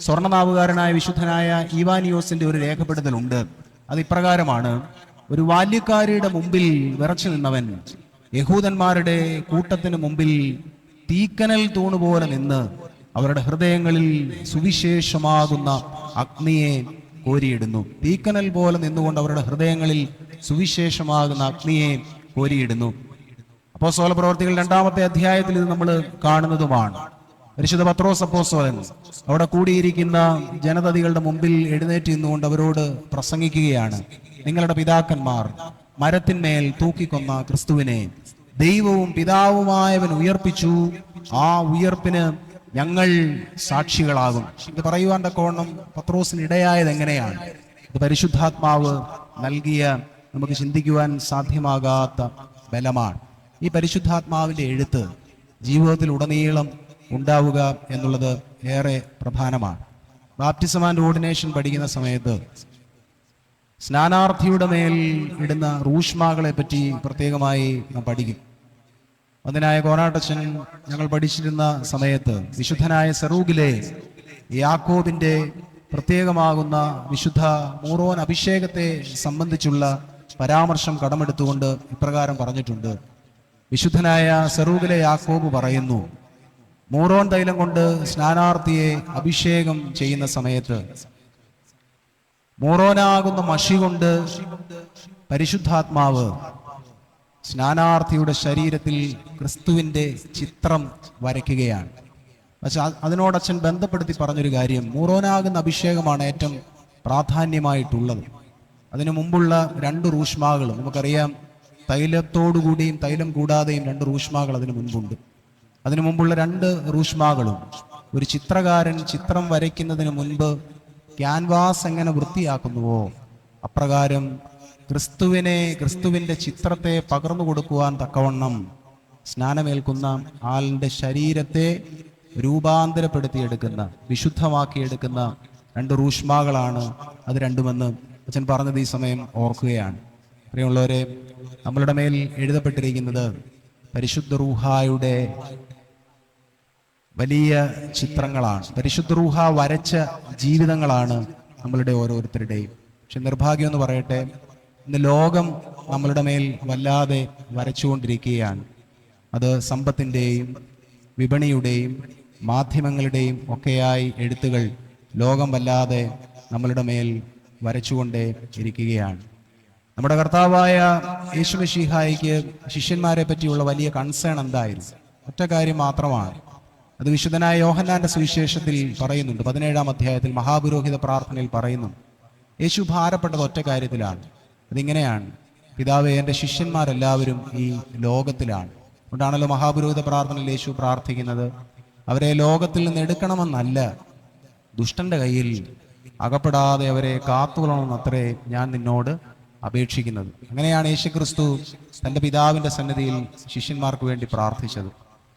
സ്വർണ്ണനാവുകാരനായ വിശുദ്ധനായ ഈവാനിയോസിന്റെ ഒരു രേഖപ്പെടുത്തലുണ്ട്. അത് ഇപ്രകാരമാണ്: ഒരു ബാല്യക്കാരിയുടെ മുമ്പിൽ വിറച്ചു നിന്നവൻ യഹൂദന്മാരുടെ കൂട്ടത്തിന് മുമ്പിൽ തീക്കനൽ തൂണുപോലെ നിന്ന് അവരുടെ ഹൃദയങ്ങളിൽ സുവിശേഷമാകുന്ന അഗ്നിയെ കോരിയിടുന്നു. തീക്കനൽ പോലെ നിന്നുകൊണ്ട് അവരുടെ ഹൃദയങ്ങളിൽ സുവിശേഷമാകുന്ന അഗ്നിയെ കോരിയിടുന്നു. അപ്പോസ്തല പ്രവർത്തികൾ 2-ാമത്തെ അധ്യായത്തിൽ ഇത് നമ്മൾ കാണുന്നതുമാണ്. പരിശുദ്ധ പത്രോസ് അപ്പോസ്തലൻ അവിടെ കൂടിയിരിക്കുന്ന ജനതതികളുടെ മുമ്പിൽ എഴുന്നേറ്റ് നിന്നുകൊണ്ട് അവരോട് പ്രസംഗിക്കുകയാണ്. നിങ്ങളുടെ പിതാക്കന്മാർ മരത്തിന്മേൽ തൂക്കിക്കൊന്ന ക്രിസ്തുവിനെ ദൈവവും പിതാവുമായവൻ ഉയർപ്പിച്ചു. ആ ഉയർപ്പിന് ഞങ്ങൾ സാക്ഷികളാകും. ഇത് പറയുവാൻ തക്കവണ്ണം പത്രോസിന് ഇടയായത് എങ്ങനെയാണ്? ഇത് പരിശുദ്ധാത്മാവ് നൽകിയ, നമുക്ക് ചിന്തിക്കുവാൻ സാധ്യമാകാത്ത ബലമാണ്. ഈ പരിശുദ്ധാത്മാവിന്റെ എഴുത്ത് ജീവിതത്തിൽ ഉടനീളം ഉണ്ടാവുക എന്നുള്ളത് ഏറെ പ്രധാനമാണ്. ബാപ്റ്റിസം ആൻഡ് ഓർഡിനേഷൻ പഠിക്കുന്ന സമയത്ത് സ്നാനാർത്ഥിയുടെ മേൽ ഇടുന്ന റൂഷ്മാകളെ പറ്റി പ്രത്യേകമായി നാം പഠിക്കും. അതിനായ കോനാട്ടച്ചൻ ഞങ്ങൾ പഠിച്ചിരുന്ന സമയത്ത് വിശുദ്ധനായ സെറൂഗിലെ യാക്കോബിന്റെ പ്രത്യേകമാകുന്ന വിശുദ്ധ മൂറോൻ അഭിഷേകത്തെ സംബന്ധിച്ചുള്ള പരാമർശം കടമെടുത്തുകൊണ്ട് ഇപ്രകാരം പറഞ്ഞിട്ടുണ്ട്. വിശുദ്ധനായ സെറൂഗിലെ യാക്കോബ് പറയുന്നു, മൂറോൻ തൈലം കൊണ്ട് സ്നാനാർത്ഥിയെ അഭിഷേകം ചെയ്യുന്ന സമയത്ത് മൂറോനാകുന്ന മഷി കൊണ്ട് പരിശുദ്ധാത്മാവ് സ്നാനാർത്ഥിയുടെ ശരീരത്തിൽ ക്രിസ്തുവിന്റെ ചിത്രം വരയ്ക്കുകയാണ്. പക്ഷെ അതിനോടച്ഛൻ ബന്ധപ്പെടുത്തി പറഞ്ഞൊരു കാര്യം, മൂറോനാകുന്ന അഭിഷേകമാണ് ഏറ്റവും പ്രാധാന്യമായിട്ടുള്ളത്. അതിനു മുമ്പുള്ള 2 റൂഷ്മാകൾ നമുക്കറിയാം. തൈലത്തോടുകൂടിയും തൈലം കൂടാതെയും 2 റൂഷ്മാകൾ അതിനു മുൻപുണ്ട്. അതിനു മുമ്പുള്ള 2 റൂഷ്മാകളും ഒരു ചിത്രകാരൻ ചിത്രം വരയ്ക്കുന്നതിന് മുൻപ് ക്യാൻവാസ് എങ്ങനെ വൃത്തിയാക്കുന്നുവോ അപ്രകാരം ക്രിസ്തുവിന്റെ ചിത്രത്തെ പകർന്നു കൊടുക്കുവാൻ തക്കവണ്ണം സ്നാനമേൽക്കുന്ന ആളിന്റെ ശരീരത്തെ രൂപാന്തരപ്പെടുത്തിയെടുക്കുന്ന, വിശുദ്ധമാക്കിയെടുക്കുന്ന 2 റൂഷ്മാകളാണ് അത് രണ്ടുമെന്ന് അച്ഛൻ പറഞ്ഞത് ഈ സമയം ഓർക്കുകയാണ്. പ്രിയമുള്ളവരെ, നമ്മളുടെ മേൽ എഴുതപ്പെട്ടിരിക്കുന്നത് പരിശുദ്ധ റൂഹായുടെ വലിയ ചിത്രങ്ങളാണ്. പരിശുദ്ധ റൂഹ വരച്ച ജീവിതങ്ങളാണ് നമ്മളുടെ ഓരോരുത്തരുടെയും. പക്ഷെ നിർഭാഗ്യം എന്ന് പറയട്ടെ, ഇന്ന് ലോകം നമ്മളുടെ മേൽ വല്ലാതെ വരച്ചുകൊണ്ടിരിക്കുകയാണ്. അത് സമ്പത്തിൻ്റെയും വിപണിയുടെയും മാധ്യമങ്ങളുടെയും ഒക്കെയായി എഴുത്തുകൾ ലോകം വല്ലാതെ നമ്മളുടെ മേൽ വരച്ചുകൊണ്ടേ ഇരിക്കുകയാണ്. നമ്മുടെ കർത്താവായ യേശുമിശിഹായിക്ക് ശിഷ്യന്മാരെ പറ്റിയുള്ള വലിയ കൺസേൺ എന്തായിരുന്നു? ഒറ്റ കാര്യം മാത്രമാണ്. അത് വിശുദ്ധനായ യോഹന്നാന്റെ സുവിശേഷത്തിൽ പറയുന്നുണ്ട്. 17-ാം അധ്യായത്തിൽ മഹാപുരോഹിത പ്രാർത്ഥനയിൽ പറയുന്നു. യേശു ഭാരപ്പെട്ടത് ഒറ്റ കാര്യത്തിലാണ്. അതിങ്ങനെയാണ്: പിതാവേ, എൻ്റെ ശിഷ്യന്മാരെല്ലാവരും ഈ ലോകത്തിലാണ്. അതുകൊണ്ടാണല്ലോ മഹാപുരോഹിത പ്രാർത്ഥനയിൽ യേശു പ്രാർത്ഥിക്കുന്നത്, അവരെ ലോകത്തിൽ നിന്ന് എടുക്കണമെന്നല്ല, ദുഷ്ടന്റെ കയ്യിൽ അകപ്പെടാതെ അവരെ കാത്തുകൊള്ളണമെന്നത്രേ ഞാൻ നിന്നോട് അപേക്ഷിക്കുന്നത്. അങ്ങനെയാണ് യേശുക്രിസ്തു തൻ്റെ പിതാവിൻ്റെ സന്നിധിയിൽ ശിഷ്യന്മാർക്ക് വേണ്ടി പ്രാർത്ഥിച്ചത്.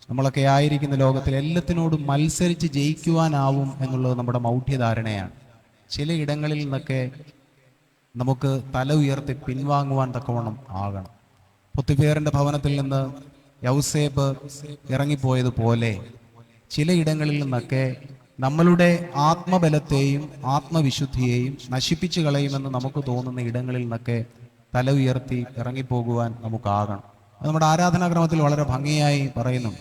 നമ്മളൊക്കെ ആയിരിക്കുന്ന ലോകത്തിൽ എല്ലാത്തിനോടും മത്സരിച്ച് ജയിക്കുവാനാവും എന്നുള്ളത് നമ്മുടെ മൗഢ്യധാരണയാണ്. ചില ഇടങ്ങളിൽ നിന്നൊക്കെ നമുക്ക് തല ഉയർത്തി പിൻവാങ്ങുവാൻ തക്കവണ്ണം ആകണം. പൊത്തിഫേറിന്റെ ഭവനത്തിൽ നിന്ന് യൗസേപ്പ് ഇറങ്ങിപ്പോയതുപോലെ ചിലയിടങ്ങളിൽ നിന്നൊക്കെ നമ്മളുടെ ആത്മബലത്തെയും ആത്മവിശുദ്ധിയെയും നശിപ്പിച്ചു കളയുമെന്ന് നമുക്ക് തോന്നുന്ന ഇടങ്ങളിൽ നിന്നൊക്കെ തല ഉയർത്തി ഇറങ്ങിപ്പോകുവാൻ നമുക്കാകണം. അത് നമ്മുടെ ആരാധനാക്രമത്തിൽ വളരെ ഭംഗിയായി പറയുന്നു.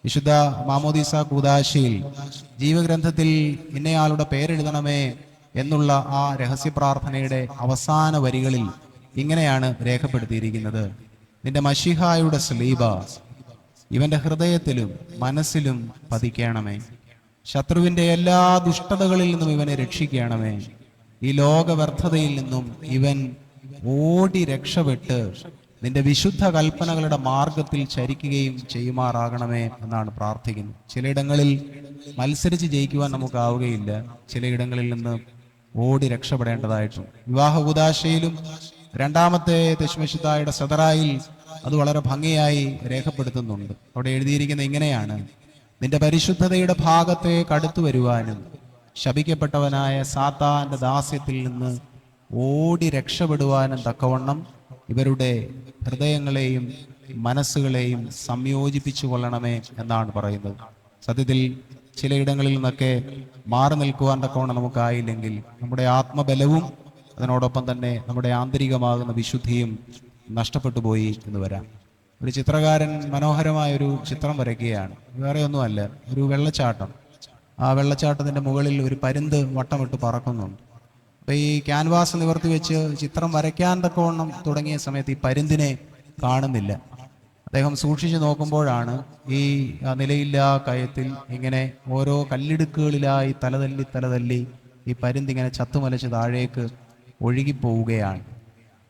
വിശുദ്ധ മാമോദീസ കൂദാശയിൽ ജീവഗ്രന്ഥത്തിൽ ഇന്നയാളുടെ പേരെഴുതണമേ എന്നുള്ള ആ രഹസ്യ പ്രാർത്ഥനയുടെ അവസാന വരികളിൽ ഇങ്ങനെയാണ് രേഖപ്പെടുത്തിയിരിക്കുന്നത്: നിന്റെ മശിഹായുടെ സ്ലീബ ഇവന്റെ ഹൃദയത്തിലും മനസ്സിലും പതിക്കണമേ. ശത്രുവിന്റെ എല്ലാ ദുഷ്ടതകളിൽ നിന്നും ഇവനെ രക്ഷിക്കണമേ. ഈ ലോകവ്യർത്ഥതയിൽ നിന്നും ഇവൻ ഓടി രക്ഷപ്പെട്ട് നിന്റെ വിശുദ്ധ കൽപ്പനകളുടെ മാർഗത്തിൽ ചരിക്കുകയും ചെയ്യുമാറാകണമേ എന്നാണ് പ്രാർത്ഥിക്കുന്നത്. ചിലയിടങ്ങളിൽ മത്സരിച്ച് ജയിക്കുവാൻ നമുക്കാവുകയില്ല. ചിലയിടങ്ങളിൽ നിന്ന് ഓടി രക്ഷപ്പെടേണ്ടതായിട്ടും വിവാഹ കൂദാശയിലും രണ്ടാമത്തെ ദശമശുദ്ധായുടെ സദറായിൽ അത് വളരെ ഭംഗിയായി രേഖപ്പെടുത്തുന്നുണ്ട്. അവിടെ എഴുതിയിരിക്കുന്ന ഇങ്ങനെയാണ്: നിന്റെ പരിശുദ്ധതയുടെ ഭാഗത്തേക്ക് അടുത്തു വരുവാനും ശപിക്കപ്പെട്ടവനായ സാത്താന്റെ ദാസ്യത്തിൽ നിന്ന് ഓടി രക്ഷപ്പെടുവാനും തക്കവണ്ണം ഇവരുടെ ഹൃദയങ്ങളെയും മനസ്സുകളെയും സംയോജിപ്പിച്ചു കൊള്ളണമേ എന്നാണ് പറയുന്നത്. സത്യത്തിൽ ചിലയിടങ്ങളിൽ നിന്നൊക്കെ മാറി നിൽക്കുവാൻ തക്കവണ്ണം നമുക്കായില്ലെങ്കിൽ നമ്മുടെ ആത്മബലവും അതിനോടൊപ്പം തന്നെ നമ്മുടെ ആന്തരികമാകുന്ന വിശുദ്ധിയും നഷ്ടപ്പെട്ടു പോയി എന്ന് വരാം. ഒരു ചിത്രകാരൻ മനോഹരമായൊരു ചിത്രം വരയ്ക്കുകയാണ്. വേറെ ഒന്നുമല്ല, ഒരു വെള്ളച്ചാട്ടം. ആ വെള്ളച്ചാട്ടത്തിന്റെ മുകളിൽ ഒരു പരുന്ത് വട്ടമിട്ട് പറക്കുന്നുണ്ട്. അപ്പൊ ഈ ക്യാൻവാസ് നിവർത്തി വെച്ച് ചിത്രം വരയ്ക്കാൻ തക്കവണ്ണം തുടങ്ങിയ സമയത്ത് ഈ പരുന്തിനെ കാണുന്നില്ല. അദ്ദേഹം സൂക്ഷിച്ചു നോക്കുമ്പോഴാണ് ഈ നിലയില്ലാ കയത്തിൽ ഇങ്ങനെ ഓരോ കല്ലിടുക്കുകളിലായി തലതല്ലി ഈ പരുന്തിങ്ങനെ ചത്തുമലച്ച് താഴേക്ക് ഒഴുകിപ്പോവുകയാണ്.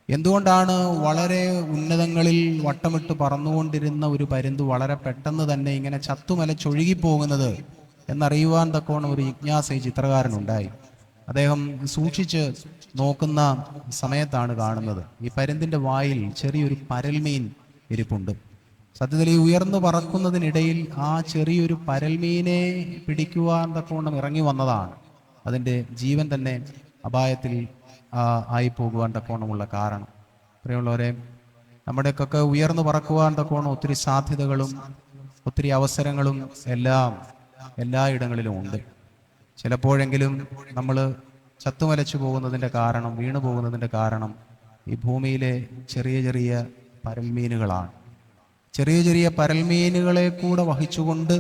എന്തുകൊണ്ടാണ് വളരെ ഉന്നതങ്ങളിൽ വട്ടമിട്ട് പറന്നുകൊണ്ടിരുന്ന ഒരു പരുന്ത് വളരെ പെട്ടെന്ന് തന്നെ ഇങ്ങനെ ചത്തുമലച്ചൊഴുകിപ്പോകുന്നത് എന്നറിയുവാൻ തക്കവണ്ണം ഒരു ജിജ്ഞാസ ഈ ചിത്രകാരനുണ്ടായി. അദ്ദേഹം സൂക്ഷിച്ച് നോക്കുന്ന സമയത്താണ് കാണുന്നത് ഈ പരുന്തിന്റെ വായിൽ ചെറിയൊരു പരൽമീൻ ഇരിപ്പുണ്ട്. സത്യത്തിൽ ഈ ഉയർന്നു പറക്കുന്നതിനിടയിൽ ആ ചെറിയൊരു പരൽമീനെ പിടിക്കുവാൻ തക്കവണ്ണം ഇറങ്ങി വന്നതാണ് അതിൻ്റെ ജീവൻ തന്നെ അപായത്തിൽ ആയി പോകുവാൻ തക്കവണ്ണമുള്ള കാരണം. പ്രിയമുള്ളവരെ, നമ്മുടെയൊക്കെ ഉയർന്നു പറക്കുവാൻ തക്കവണ്ണം ഒത്തിരി സാധ്യതകളും ഒത്തിരി അവസരങ്ങളും എല്ലായിടങ്ങളിലും ഉണ്ട്. ചിലപ്പോഴെങ്കിലും നമ്മൾ ചത്തുമലച്ചു പോകുന്നതിൻ്റെ കാരണം, വീണു പോകുന്നതിൻ്റെ കാരണം ഈ ഭൂമിയിലെ ചെറിയ ചെറിയ പരൽമീനുകളാണ്. ചെറിയ ചെറിയ പരൽമീനുകളെ കൂടെ വഹിച്ചുകൊണ്ട്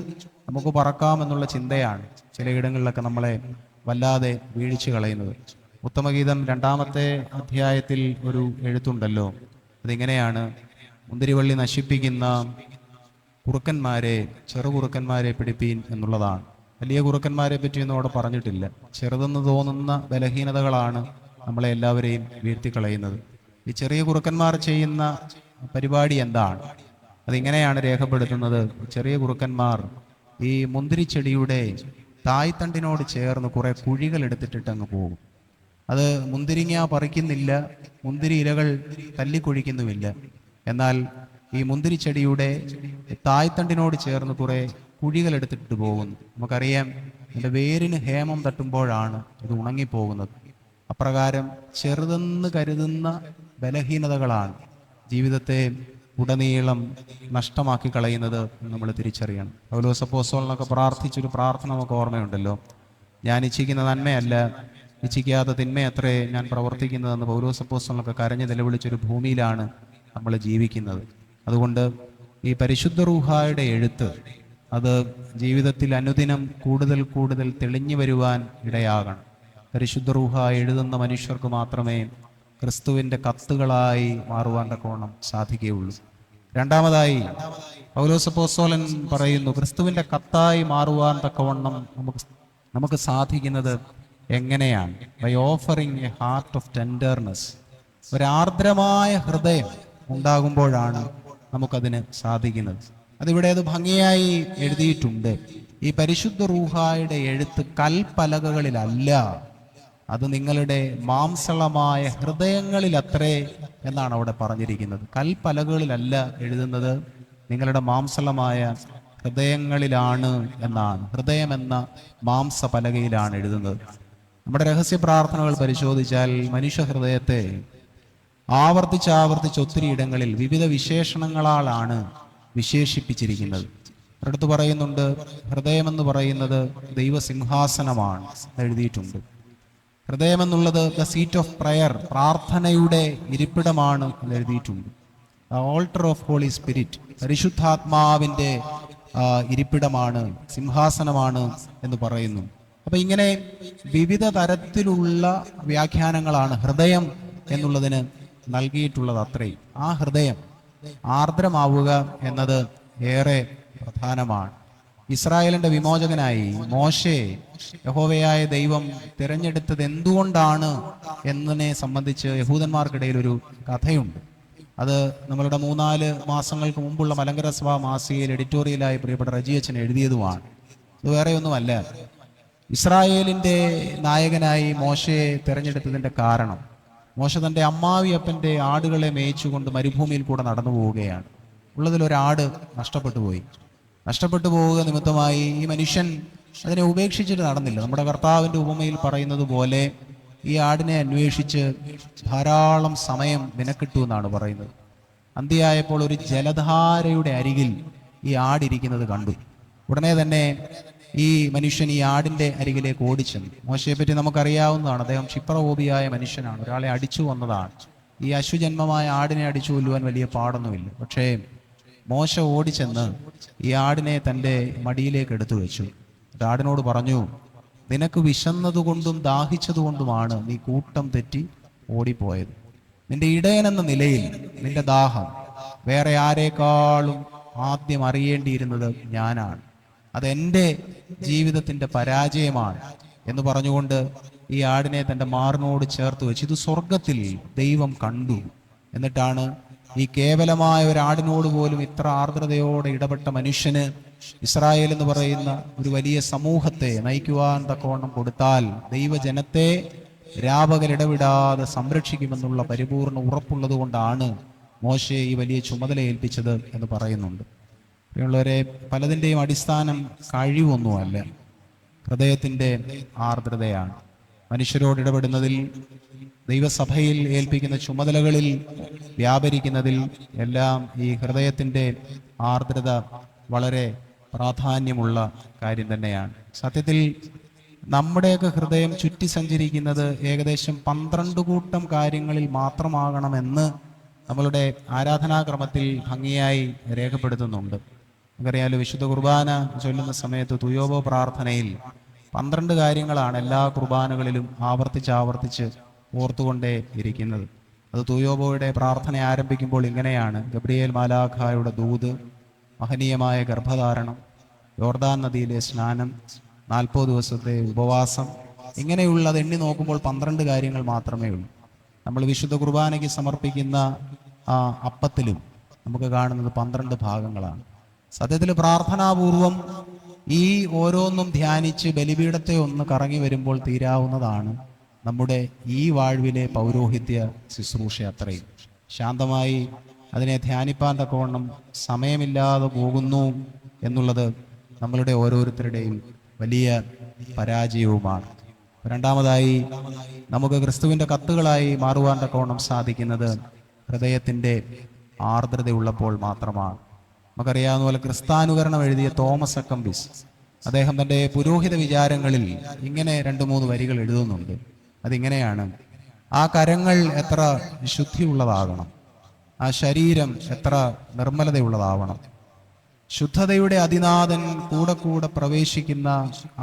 നമുക്ക് പറക്കാമെന്നുള്ള ചിന്തയാണ് ചിലയിടങ്ങളിലൊക്കെ നമ്മളെ വല്ലാതെ വീഴ്ച കളയുന്നത്. ഉത്തമഗീതം 2-ാമത്തെ അധ്യായത്തിൽ ഒരു എഴുത്തുണ്ടല്ലോ, അതിങ്ങനെയാണ്: മുന്തിരിവള്ളി നശിപ്പിക്കുന്ന കുറുക്കന്മാരെ, ചെറുകുറുക്കന്മാരെ പിടിപ്പീൻ എന്നുള്ളതാണ്. വലിയ കുറുക്കന്മാരെ പറ്റിയൊന്നും അവിടെ പറഞ്ഞിട്ടില്ല. ചെറുതെന്ന് തോന്നുന്ന ബലഹീനതകളാണ് നമ്മളെ എല്ലാവരെയും വീഴ്ത്തിക്കളയുന്നത്. ഈ ചെറിയ കുറുക്കന്മാർ ചെയ്യുന്ന പരിപാടി എന്താണ്? അതിങ്ങനെയാണ് രേഖപ്പെടുത്തുന്നത്: ചെറിയ കുറുക്കന്മാർ ഈ മുന്തിരിച്ചെടിയുടെ തായ്തണ്ടിനോട് ചേർന്ന് കുറെ കുഴികൾ എടുത്തിട്ടിട്ട് അങ്ങ് പോകും. അത് മുന്തിരിങ്ങ പറിക്കുന്നില്ല, മുന്തിരി ഇലകൾ തല്ലിക്കൊഴിക്കുന്നുമില്ല. എന്നാൽ ഈ മുന്തിരിച്ചെടിയുടെ തായ്തണ്ടിനോട് ചേർന്ന് കുറെ കുഴികൾ എടുത്തിട്ട് പോകുന്നു. നമുക്കറിയാം, അതിൻ്റെ വേരിന് ഹേമം തട്ടുമ്പോഴാണ് ഇത് ഉണങ്ങിപ്പോകുന്നത്. അപ്രകാരം ചെറുതെന്ന് കരുതുന്ന ബലഹീനതകളാണ് ജീവിതത്തെ ഉടനീളം നഷ്ടമാക്കി കളയുന്നത് നമ്മൾ തിരിച്ചറിയണം. പൗലോസ് അപ്പോസ്തലനൊക്കെ പ്രാർത്ഥിച്ചൊരു പ്രാർത്ഥന നമുക്ക് ഓർമ്മയുണ്ടല്ലോ: ഞാൻ ഇച്ഛിക്കുന്ന നന്മയല്ല, ഇച്ഛിക്കാത്ത തിന്മയത്രേ ഞാൻ പ്രവർത്തിക്കുന്നതെന്ന് പൗലോസ് അപ്പോസ്തലനൊക്കെ കരഞ്ഞ് നിലവിളിച്ചൊരു ഭൂമിയിലാണ് നമ്മൾ ജീവിക്കുന്നത്. അതുകൊണ്ട് ഈ പരിശുദ്ധ റൂഹായുടെ എഴുത്ത് അത് ജീവിതത്തിൽ അനുദിനം കൂടുതൽ തെളിഞ്ഞു വരുവാൻ ഇടയാകണം. പരിശുദ്ധ റൂഹ എഴുതുന്ന മനുഷ്യർക്ക് മാത്രമേ ക്രിസ്തുവിൻ്റെ കത്തുകളായി മാറുവാൻ തക്കവണ്ണം സാധിക്കുകയുള്ളൂ. രണ്ടാമതായി പൗലോസ് അപ്പോസ്തലൻ പറയുന്നു, ക്രിസ്തുവിൻ്റെ കത്തായി മാറുവാൻ തക്കവണ്ണം നമുക്ക് സാധിക്കുന്നത് എങ്ങനെയാണ്? By offering a heart of tenderness. ഒരാർദ്രമായ ഹൃദയം ഉണ്ടാകുമ്പോഴാണ് നമുക്കതിന് സാധിക്കുന്നത്. അതിവിടെ അത് ഭംഗിയായി എഴുതിയിട്ടുണ്ട്. ഈ പരിശുദ്ധ റൂഹായുടെ എഴുത്ത് കൽപ്പലകകളിലല്ല, അത് നിങ്ങളുടെ മാംസളമായ ഹൃദയങ്ങളിലത്രേ എന്നാണ് അവിടെ പറഞ്ഞിരിക്കുന്നത്. കൽപ്പലകകളിലല്ല എഴുതുന്നത്, നിങ്ങളുടെ മാംസളമായ ഹൃദയങ്ങളിലാണ് എന്നാണ്. ഹൃദയം എന്ന മാംസപലകയിലാണ് എഴുതുന്നത്. നമ്മുടെ രഹസ്യ പ്രാർത്ഥനകൾ പരിശോധിച്ചാൽ മനുഷ്യ ഹൃദയത്തെ ആവർത്തിച്ചാവർത്തിച്ച് ഒത്തിരി ഇടങ്ങളിൽ വിവിധ വിശേഷണങ്ങളാലാണ് വിശേഷിപ്പിച്ചിരിക്കുന്നത്. അടുത്ത് പറയുന്നുണ്ട്, ഹൃദയമെന്ന് പറയുന്നത് ദൈവസിംഹാസനമാണ് എഴുതിയിട്ടുണ്ട്. ഹൃദയമെന്നുള്ളത് ദ സീറ്റ് ഓഫ് പ്രയർ, പ്രാർത്ഥനയുടെ ഇരിപ്പിടമാണ് എന്ന് എഴുതിയിട്ടുണ്ട്. ഓൾട്ടർ ഓഫ് ഹോളി സ്പിരിറ്റ്, പരിശുദ്ധാത്മാവിൻ്റെ ഇരിപ്പിടമാണ്, സിംഹാസനമാണ് എന്ന് പറയുന്നു. അപ്പൊ ഇങ്ങനെ വിവിധ തരത്തിലുള്ള വ്യാഖ്യാനങ്ങളാണ് ഹൃദയം എന്നുള്ളതിന് നൽകിയിട്ടുള്ളത്. അത്രയും ആ ഹൃദയം ആർദ്രമാവുക എന്നത് ഏറെ പ്രധാനമാണ്. ഇസ്രായേലിന്റെ വിമോചകനായി മോശയെ യഹോവയായ ദൈവം തിരഞ്ഞെടുത്തത് എന്തുകൊണ്ടാണ് എന്നതിനെ സംബന്ധിച്ച് യഹൂദന്മാർക്കിടയിൽ ഒരു കഥയുണ്ട്. അത് നമ്മളുടെ 3-4 മാസങ്ങൾക്ക് മുമ്പുള്ള മലങ്കര സഭ മാസികയിൽ എഡിറ്റോറിയലായി പ്രിയപ്പെട്ട റജിയച്ചൻ എഴുതിയതുമാണ്. ഇത് വേറെ ഒന്നുമല്ല, ഇസ്രായേലിന്റെ നായകനായി മോശയെ തിരഞ്ഞെടുത്തതിന്റെ കാരണം, മോശ തൻ്റെ അമ്മാവിയപ്പൻ്റെ ആടുകളെ മേയിച്ചുകൊണ്ട് മരുഭൂമിയിൽ കൂടെ നടന്നു പോവുകയാണ്. ഉള്ളതിലൊരാട് നഷ്ടപ്പെട്ടു പോവുക നിമിത്തമായി ഈ മനുഷ്യൻ അതിനെ ഉപേക്ഷിച്ചിട്ട് നടന്നില്ല. നമ്മുടെ കർത്താവിൻ്റെ ഉപമയിൽ പറയുന്നത് പോലെ ഈ ആടിനെ അന്വേഷിച്ച് ധാരാളം സമയം നിനക്കിട്ടു എന്നാണ് പറയുന്നത്. അന്തിയായപ്പോൾ ഒരു ജലധാരയുടെ അരികിൽ ഈ ആടിരിക്കുന്നത് കണ്ടു. ഉടനെ തന്നെ ഈ മനുഷ്യൻ ഈ ആടിൻ്റെ അരികിലേക്ക് ഓടിച്ചെന്നു. മോശയെ പറ്റി നമുക്കറിയാവുന്നതാണ്, അദ്ദേഹം ക്ഷിപ്രകോപിയായ മനുഷ്യനാണ്, ഒരാളെ അടിച്ചു വന്നതാണ്. ഈ അശുജന്മമായ ആടിനെ അടിച്ചു കൊല്ലുവാൻ വലിയ പാടൊന്നുമില്ല. പക്ഷേ മോശ ഓടിച്ചെന്ന് ഈ ആടിനെ തൻ്റെ മടിയിലേക്ക് എടുത്തു വെച്ചു. ആടിനോട് പറഞ്ഞു, നിനക്ക് വിശന്നതുകൊണ്ടും ദാഹിച്ചതുകൊണ്ടുമാണ് നീ കൂട്ടം തെറ്റി ഓടിപ്പോയത്. നിന്റെ ഇടയനെന്ന നിലയിൽ നിന്റെ ദാഹം വേറെ ആരെക്കാളും ആദ്യം അറിയേണ്ടിയിരുന്നത് ഞാനാണ്. അതെൻ്റെ ജീവിതത്തിൻ്റെ പരാജയമാണ് എന്ന് പറഞ്ഞുകൊണ്ട് ഈ ആടിനെ തൻ്റെ മാറിനോട് ചേർത്ത് വെച്ച് ഇത് സ്വർഗത്തിൽ ദൈവം കണ്ടു. എന്നിട്ടാണ് ഈ കേവലമായ ഒരാടിനോട് പോലും ഇത്ര ആർദ്രതയോടെ ഇടപെട്ട മനുഷ്യന് ഇസ്രായേൽ എന്ന് പറയുന്ന ഒരു വലിയ സമൂഹത്തെ നയിക്കുവാൻ തക്കവണ്ണം കൊടുത്താൽ ദൈവജനത്തെ രാപകലിടവിടാതെ സംരക്ഷിക്കുമെന്നുള്ള പരിപൂർണ ഉറപ്പുള്ളത് കൊണ്ടാണ് മോശയെ ഈ വലിയ ചുമതല ഏൽപ്പിച്ചത് എന്ന് പറയുന്നുണ്ട്. പ്രിയമുള്ളവരെ, പലതിൻ്റെയും അടിസ്ഥാനം കഴിവൊന്നുമല്ല, ഹൃദയത്തിൻ്റെ ആർദ്രതയാണ്. മനുഷ്യരോട് ഇടപെടുന്നതിൽ, ദൈവസഭയിൽ ഏൽപ്പിക്കുന്ന ചുമതലകളിൽ വ്യാപരിക്കുന്നതിൽ എല്ലാം ഈ ഹൃദയത്തിൻ്റെ ആർദ്രത വളരെ പ്രാധാന്യമുള്ള കാര്യം തന്നെയാണ്. സത്യത്തിൽ നമ്മുടെയൊക്കെ ഹൃദയം ചുറ്റി സഞ്ചരിക്കുന്നത് ഏകദേശം 12 കൂട്ടം കാര്യങ്ങളിൽ മാത്രമാകണമെന്ന് നമ്മളുടെ ആരാധനാക്രമത്തിൽ ഭംഗിയായി രേഖപ്പെടുത്തുന്നുണ്ട്. നമുക്കറിയാലോ, വിശുദ്ധ കുർബാന ചൊല്ലുന്ന സമയത്ത് തുയോബോ പ്രാർത്ഥനയിൽ 12 കാര്യങ്ങളാണ് എല്ലാ കുർബാനകളിലും ആവർത്തിച്ച് ഓർത്തുകൊണ്ടേ ഇരിക്കുന്നത്. അത് തുയോബോയുടെ പ്രാർത്ഥന ആരംഭിക്കുമ്പോൾ ഇങ്ങനെയാണ്: ഗബ്രിയേൽ മാലാഖായുടെ ദൂത്, മഹനീയമായ ഗർഭധാരണം, യോർദാൻ നദിയിലെ സ്നാനം, 40 ദിവസത്തെ ഉപവാസം. ഇങ്ങനെയുള്ളത് എണ്ണി നോക്കുമ്പോൾ 12 കാര്യങ്ങൾ മാത്രമേ ഉള്ളൂ. നമ്മൾ വിശുദ്ധ കുർബാനയ്ക്ക് സമർപ്പിക്കുന്ന ആ അപ്പത്തിലും നമുക്ക് കാണുന്നത് 12 ഭാഗങ്ങളാണ്. സത്യത്തിൽ പ്രാർത്ഥനാപൂർവം ഈ ഓരോന്നും ധ്യാനിച്ച് ബലിപീഠത്തെ ഒന്ന് കറങ്ങി വരുമ്പോൾ തീരാവുന്നതാണ് നമ്മുടെ ഈ വാഴ്വിലെ പൗരോഹിത്യ ശുശ്രൂഷ. അത്രയും ശാന്തമായി അതിനെ ധ്യാനിപ്പാൻ തക്കവണ്ണം സമയമില്ലാതെ പോകുന്നു എന്നുള്ളത് നമ്മളുടെ ഓരോരുത്തരുടെയും വലിയ പരാജയവുമാണ്. രണ്ടാമതായി, നമുക്ക് ക്രിസ്തുവിൻ്റെ കത്തുകളായി മാറുവാൻ തക്കവണ്ണം സാധിക്കുന്നത് ഹൃദയത്തിൻ്റെ ആർദ്രതയുള്ളപ്പോൾ മാത്രമാണ്. നമുക്കറിയാവുന്ന പോലെ ക്രിസ്താനുകരണം എഴുതിയ തോമസ് അക്കംബിസ്, അദ്ദേഹം തൻ്റെ പുരോഹിത വിചാരങ്ങളിൽ ഇങ്ങനെ 2-3 വരികൾ എഴുതുന്നുണ്ട്. അതിങ്ങനെയാണ്: ആ കരങ്ങൾ എത്ര ശുദ്ധിയുള്ളതാകണം, ആ ശരീരം എത്ര നിർമ്മലതയുള്ളതാവണം, ശുദ്ധതയുടെ അതിനാഥൻ കൂടെ പ്രവേശിക്കുന്ന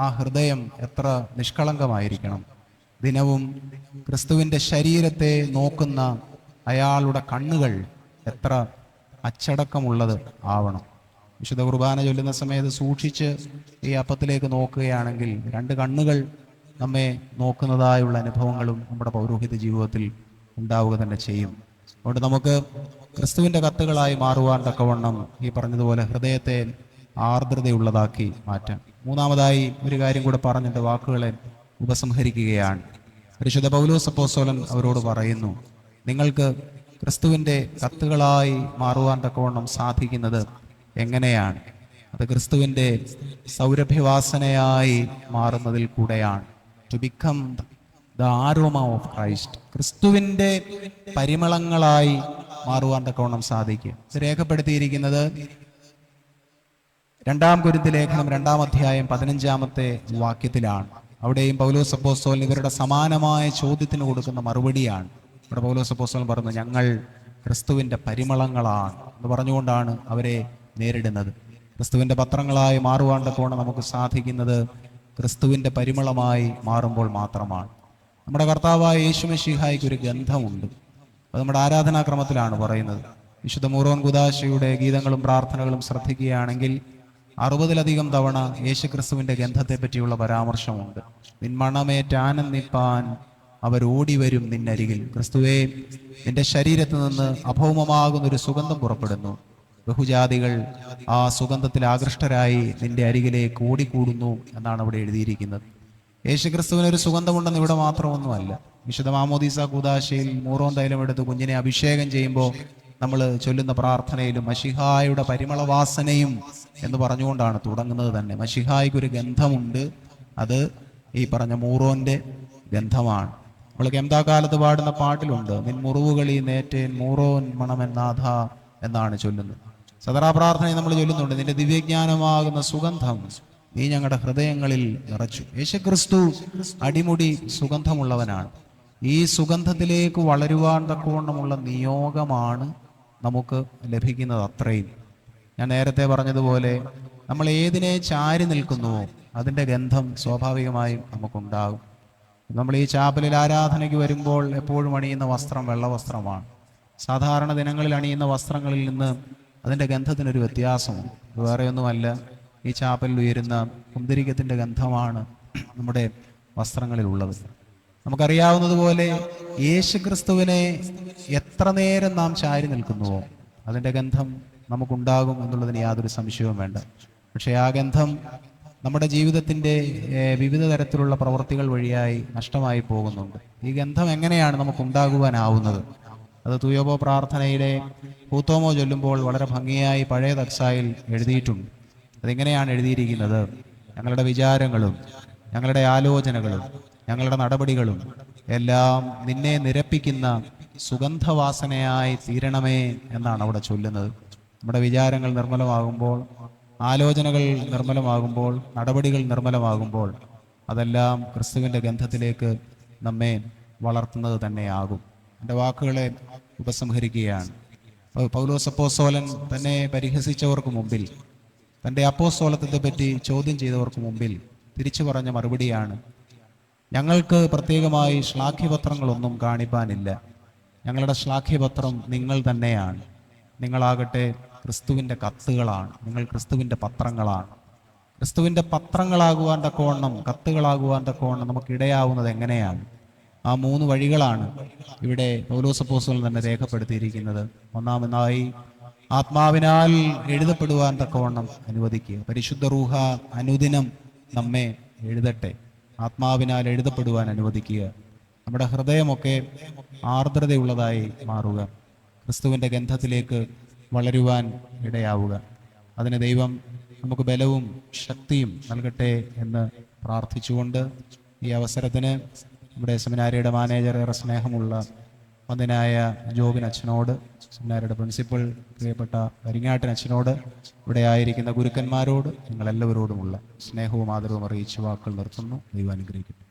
ആ ഹൃദയം എത്ര നിഷ്കളങ്കമായിരിക്കണം, ദിനവും ക്രിസ്തുവിൻ്റെ ശരീരത്തെ നോക്കുന്ന അയാളുടെ കണ്ണുകൾ എത്ര അച്ചടക്കമുള്ളത് ആവണം. വിശുദ്ധ കുർബാന ചൊല്ലുന്ന സമയത്ത് സൂക്ഷിച്ച് ഈ അപ്പത്തിലേക്ക് നോക്കുകയാണെങ്കിൽ 2 കണ്ണുകൾ നമ്മെ നോക്കുന്നതായുള്ള അനുഭവങ്ങളും നമ്മുടെ പൗരോഹിത്യ ജീവിതത്തിൽ ഉണ്ടാവുക തന്നെ ചെയ്യും. അതുകൊണ്ട് നമുക്ക് ക്രിസ്തുവിൻ്റെ കത്തുകളായി മാറുവാൻ തക്കവണ്ണം ഈ പറഞ്ഞതുപോലെ ഹൃദയത്തെ ആർദ്രതയുള്ളതാക്കി മാറ്റാം. മൂന്നാമതായി ഒരു കാര്യം കൂടെ പറഞ്ഞിട്ട് വാക്കുകളെ ഉപസംഹരിക്കുകയാണ്. പരിശുദ്ധ പൗലോസ് അപ്പോസ്തലൻ അവരോട് പറയുന്നു, നിങ്ങൾക്ക് ക്രിസ്തുവിൻ്റെ കത്തുകളായി മാറുവാൻ തക്കവണ്ണം സാധിക്കുന്നത് എങ്ങനെയാണ്? അത് ക്രിസ്തുവിൻ്റെ സൗരഭ്യവാസനയായി മാറുന്നതിൽ കൂടെയാണ്. To become the aroma of Christ, ക്രിസ്തുവിൻ്റെ പരിമളങ്ങളായി മാറുവാൻ തക്കവണ്ണം സാധിക്കും. ഇത് രേഖപ്പെടുത്തിയിരിക്കുന്നത് 2 കൊരിന്ത്യർ ലേഖനം 2 അധ്യായം 15 വാക്യത്തിലാണ്. അവിടെയും പൗലോസ് അപ്പോസ്തലൻ ഇവരുടെ സമാനമായ ചോദ്യത്തിന് കൊടുക്കുന്ന മറുപടിയാണ്. ഇവിടെ പൗലോസ് അപ്പോസ്തലൻ പറഞ്ഞു, ഞങ്ങൾ ക്രിസ്തുവിൻ്റെ പരിമളങ്ങളാണ് എന്ന് പറഞ്ഞുകൊണ്ടാണ് അവരെ നേരിടുന്നത്. ക്രിസ്തുവിൻ്റെ പത്രങ്ങളായി മാറുവാൻ തക്കവണ്ണം നമുക്ക് സാധിക്കുന്നത് ക്രിസ്തുവിൻ്റെ പരിമളമായി മാറുമ്പോൾ മാത്രമാണ്. നമ്മുടെ കർത്താവായ യേശു മിശിഹായ്ക്ക് ഒരു ഗന്ധമുണ്ട്. അത് നമ്മുടെ ആരാധനാക്രമത്തിലാണ് പറയുന്നത്. വിശുദ്ധ മൂറോൻ ഖുദാശയുടെ ഗീതങ്ങളും പ്രാർത്ഥനകളും ശ്രദ്ധിക്കുകയാണെങ്കിൽ 60-ലധികം തവണ യേശുക്രിസ്തുവിൻ്റെ ഗന്ധത്തെ പറ്റിയുള്ള പരാമർശമുണ്ട്. നിന്മണമേറ്റാനന്ദിപ്പാൻ അവരോടി വരും നിന്നരികിൽ. ക്രിസ്തുവേ, നിന്റെ ശരീരത്തിൽ നിന്ന് അഭൗമമാകുന്നൊരു സുഗന്ധം പുറപ്പെടുന്നു. ബഹുജാതികൾ ആ സുഗന്ധത്തിൽ ആകൃഷ്ടരായി നിന്റെ അരികിലേക്ക് ഓടിക്കൂടുന്നു എന്നാണ് അവിടെ എഴുതിയിരിക്കുന്നത്. യേശുക്രിസ്തുവിനൊരു സുഗന്ധമുണ്ടെന്ന് ഇവിടെ മാത്രമൊന്നുമല്ല. വിശുദ്ധ മാമോദീസ കൂദാശയിൽ മൂറോൻ തൈലം എടുത്ത് കുഞ്ഞിനെ അഭിഷേകം ചെയ്യുമ്പോൾ നമ്മൾ ചൊല്ലുന്ന പ്രാർത്ഥനയിലും മശിഹായുടെ പരിമളവാസനയും എന്ന് പറഞ്ഞുകൊണ്ടാണ് തുടങ്ങുന്നത് തന്നെ. മശിഹായ്ക്കൊരു ഗന്ധമുണ്ട്, അത് ഈ പറഞ്ഞ മൂറോന്റെ ഗന്ധമാണ്. നമ്മൾ കെംതാകാലത്ത് പാടുന്ന പാട്ടിലുണ്ട്, നിൻ മുറിവുകളി നേറ്റേൻ മൂറോൻ മണമെന്നാഥ എന്നാണ് ചൊല്ലുന്നത്. സദറാ പ്രാർത്ഥനയിൽ നമ്മൾ ചൊല്ലുന്നുണ്ട്, നിന്റെ ദിവ്യജ്ഞാനമാകുന്ന സുഗന്ധം നീ ഞങ്ങളുടെ ഹൃദയങ്ങളിൽ നിറച്ചു. യേശുക്രിസ്തു അടിമുടി സുഗന്ധമുള്ളവനാണ്. ഈ സുഗന്ധത്തിലേക്ക് വളരുവാൻ തക്കവണ്ണമുള്ള നിയോഗമാണ് നമുക്ക് ലഭിക്കുന്നത്. അത്രയും ഞാൻ നേരത്തെ പറഞ്ഞതുപോലെ നമ്മൾ ഏതിനെ ചാരി നിൽക്കുന്നുവോ അതിൻ്റെ ഗന്ധം സ്വാഭാവികമായും നമുക്കുണ്ടാകും. നമ്മൾ ഈ ചാപ്പലിൽ ആരാധനയ്ക്ക് വരുമ്പോൾ എപ്പോഴും അണിയുന്ന വസ്ത്രം വെള്ള വസ്ത്രമാണ്. സാധാരണ ദിനങ്ങളിൽ അണിയുന്ന വസ്ത്രങ്ങളിൽ നിന്ന് അതിൻ്റെ ഗന്ധത്തിനൊരു വ്യത്യാസമുണ്ട്. വേറെയൊന്നുമല്ല, ഈ ചാപ്പലിൽ ഉയരുന്ന കുന്തിരിക്കത്തിൻ്റെ ഗന്ധമാണ് നമ്മുടെ വസ്ത്രങ്ങളിലുള്ളത്. നമുക്കറിയാവുന്നതുപോലെ യേശുക്രിസ്തുവിനെ എത്ര നേരം നാം ചാരി നിൽക്കുന്നുവോ അതിൻ്റെ ഗന്ധം നമുക്കുണ്ടാകും എന്നുള്ളതിന് യാതൊരു സംശയവും വേണ്ട. പക്ഷേ ആ ഗന്ധം നമ്മുടെ ജീവിതത്തിൻ്റെ വിവിധ തരത്തിലുള്ള പ്രവൃത്തികൾ വഴിയായി നഷ്ടമായി പോകുന്നുണ്ട്. ഈ ഗന്ധം എങ്ങനെയാണ് നമുക്കുണ്ടാകുവാനാവുന്നത്? അത് തുയോബോ പ്രാർത്ഥനയിലെ ഹൂത്തോമോ ചൊല്ലുമ്പോൾ വളരെ ഭംഗിയായി പഴയ തക്സായിൽ എഴുതിയിട്ടുണ്ട്. അതിങ്ങനെയാണ് എഴുതിയിരിക്കുന്നത്, ഞങ്ങളുടെ വിചാരങ്ങളും ഞങ്ങളുടെ ആലോചനകളും ഞങ്ങളുടെ നടപടികളും എല്ലാം നിന്നെ നിരപ്പിക്കുന്ന സുഗന്ധവാസനയായി തീരണമേ എന്നാണ് അവിടെ ചൊല്ലുന്നത്. നമ്മുടെ വിചാരങ്ങൾ നിർമ്മലമാകുമ്പോൾ, ആലോചനകൾ നിർമ്മലമാകുമ്പോൾ, നടപടികൾ നിർമ്മലമാകുമ്പോൾ അതെല്ലാം ക്രിസ്തുവിൻ്റെ ഗന്ധത്തിലേക്ക് നമ്മെ വളർത്തുന്നത് തന്നെയാകും. എൻ്റെ വാക്കുകളെ ഉപസംഹരിക്കുകയാണ്. പൗലോസ് അപ്പോസ്തലൻ തന്നെ പരിഹസിച്ചവർക്ക് മുമ്പിൽ, തൻ്റെ അപ്പോസ്തലത്വത്തെ പറ്റി ചോദ്യം ചെയ്തവർക്ക് മുമ്പിൽ തിരിച്ചു പറഞ്ഞ മറുപടിയാണ്, ഞങ്ങൾക്ക് പ്രത്യേകമായി ശ്ലാഘ്യപത്രങ്ങളൊന്നും കാണിപ്പാനില്ല. ഞങ്ങളുടെ ശ്ലാഘ്യപത്രം നിങ്ങൾ തന്നെയാണ്. നിങ്ങളാകട്ടെ ക്രിസ്തുവിൻ്റെ കത്തുകളാണ്. നിങ്ങൾ ക്രിസ്തുവിൻ്റെ പത്രങ്ങളാണ്. ക്രിസ്തുവിൻ്റെ പത്രങ്ങളാകുവാൻ തക്കവണ്ണം, കത്തുകളാകുവാൻ തക്കവണ്ണം നമുക്കിടയാവുന്നത് എങ്ങനെയാണ്? ആ 3 വഴികളാണ് ഇവിടെ പൗലോസ് അപ്പോസ്തലൻ തന്നെ രേഖപ്പെടുത്തിയിരിക്കുന്നത്. ഒന്നാമതായി, ആത്മാവിനാൽ എഴുതപ്പെടുവാൻ തക്കവണ്ണം അനുവദിക്കുക. പരിശുദ്ധ റൂഹ അനുദിനം നമ്മെ എഴുതട്ടെ. ആത്മാവിനാൽ എഴുതപ്പെടുവാൻ അനുവദിക്കുക. നമ്മുടെ ഹൃദയമൊക്കെ ആർദ്രതയുള്ളതായി മാറുക. ക്രിസ്തുവിൻ്റെ ഗന്ധത്തിലേക്ക് വളരുവാൻ ഇടയാവുക. അതിന് ദൈവം നമുക്ക് ബലവും ശക്തിയും നൽകട്ടെ എന്ന് പ്രാർത്ഥിച്ചുകൊണ്ട് ഈ അവസരത്തിന് നമ്മുടെ സെമിനാരിയുടെ മാനേജർ, ഏറെ സ്നേഹമുള്ള വന്ദനായ ജോബിൻ അച്ഛനോട്, സെമിനാരിയുടെ പ്രിൻസിപ്പൽ പ്രിയപ്പെട്ട വരിങ്ങാട്ടൻ അച്ഛനോട്, ഇവിടെ ആയിരിക്കുന്ന ഗുരുക്കന്മാരോട്, നിങ്ങളെല്ലാവരോടുമുള്ള സ്നേഹവും ആദരവും അറിയിച്ച് വാക്കുകൾ നിർത്തുന്നു. ദൈവം അനുഗ്രഹിക്കട്ടെ.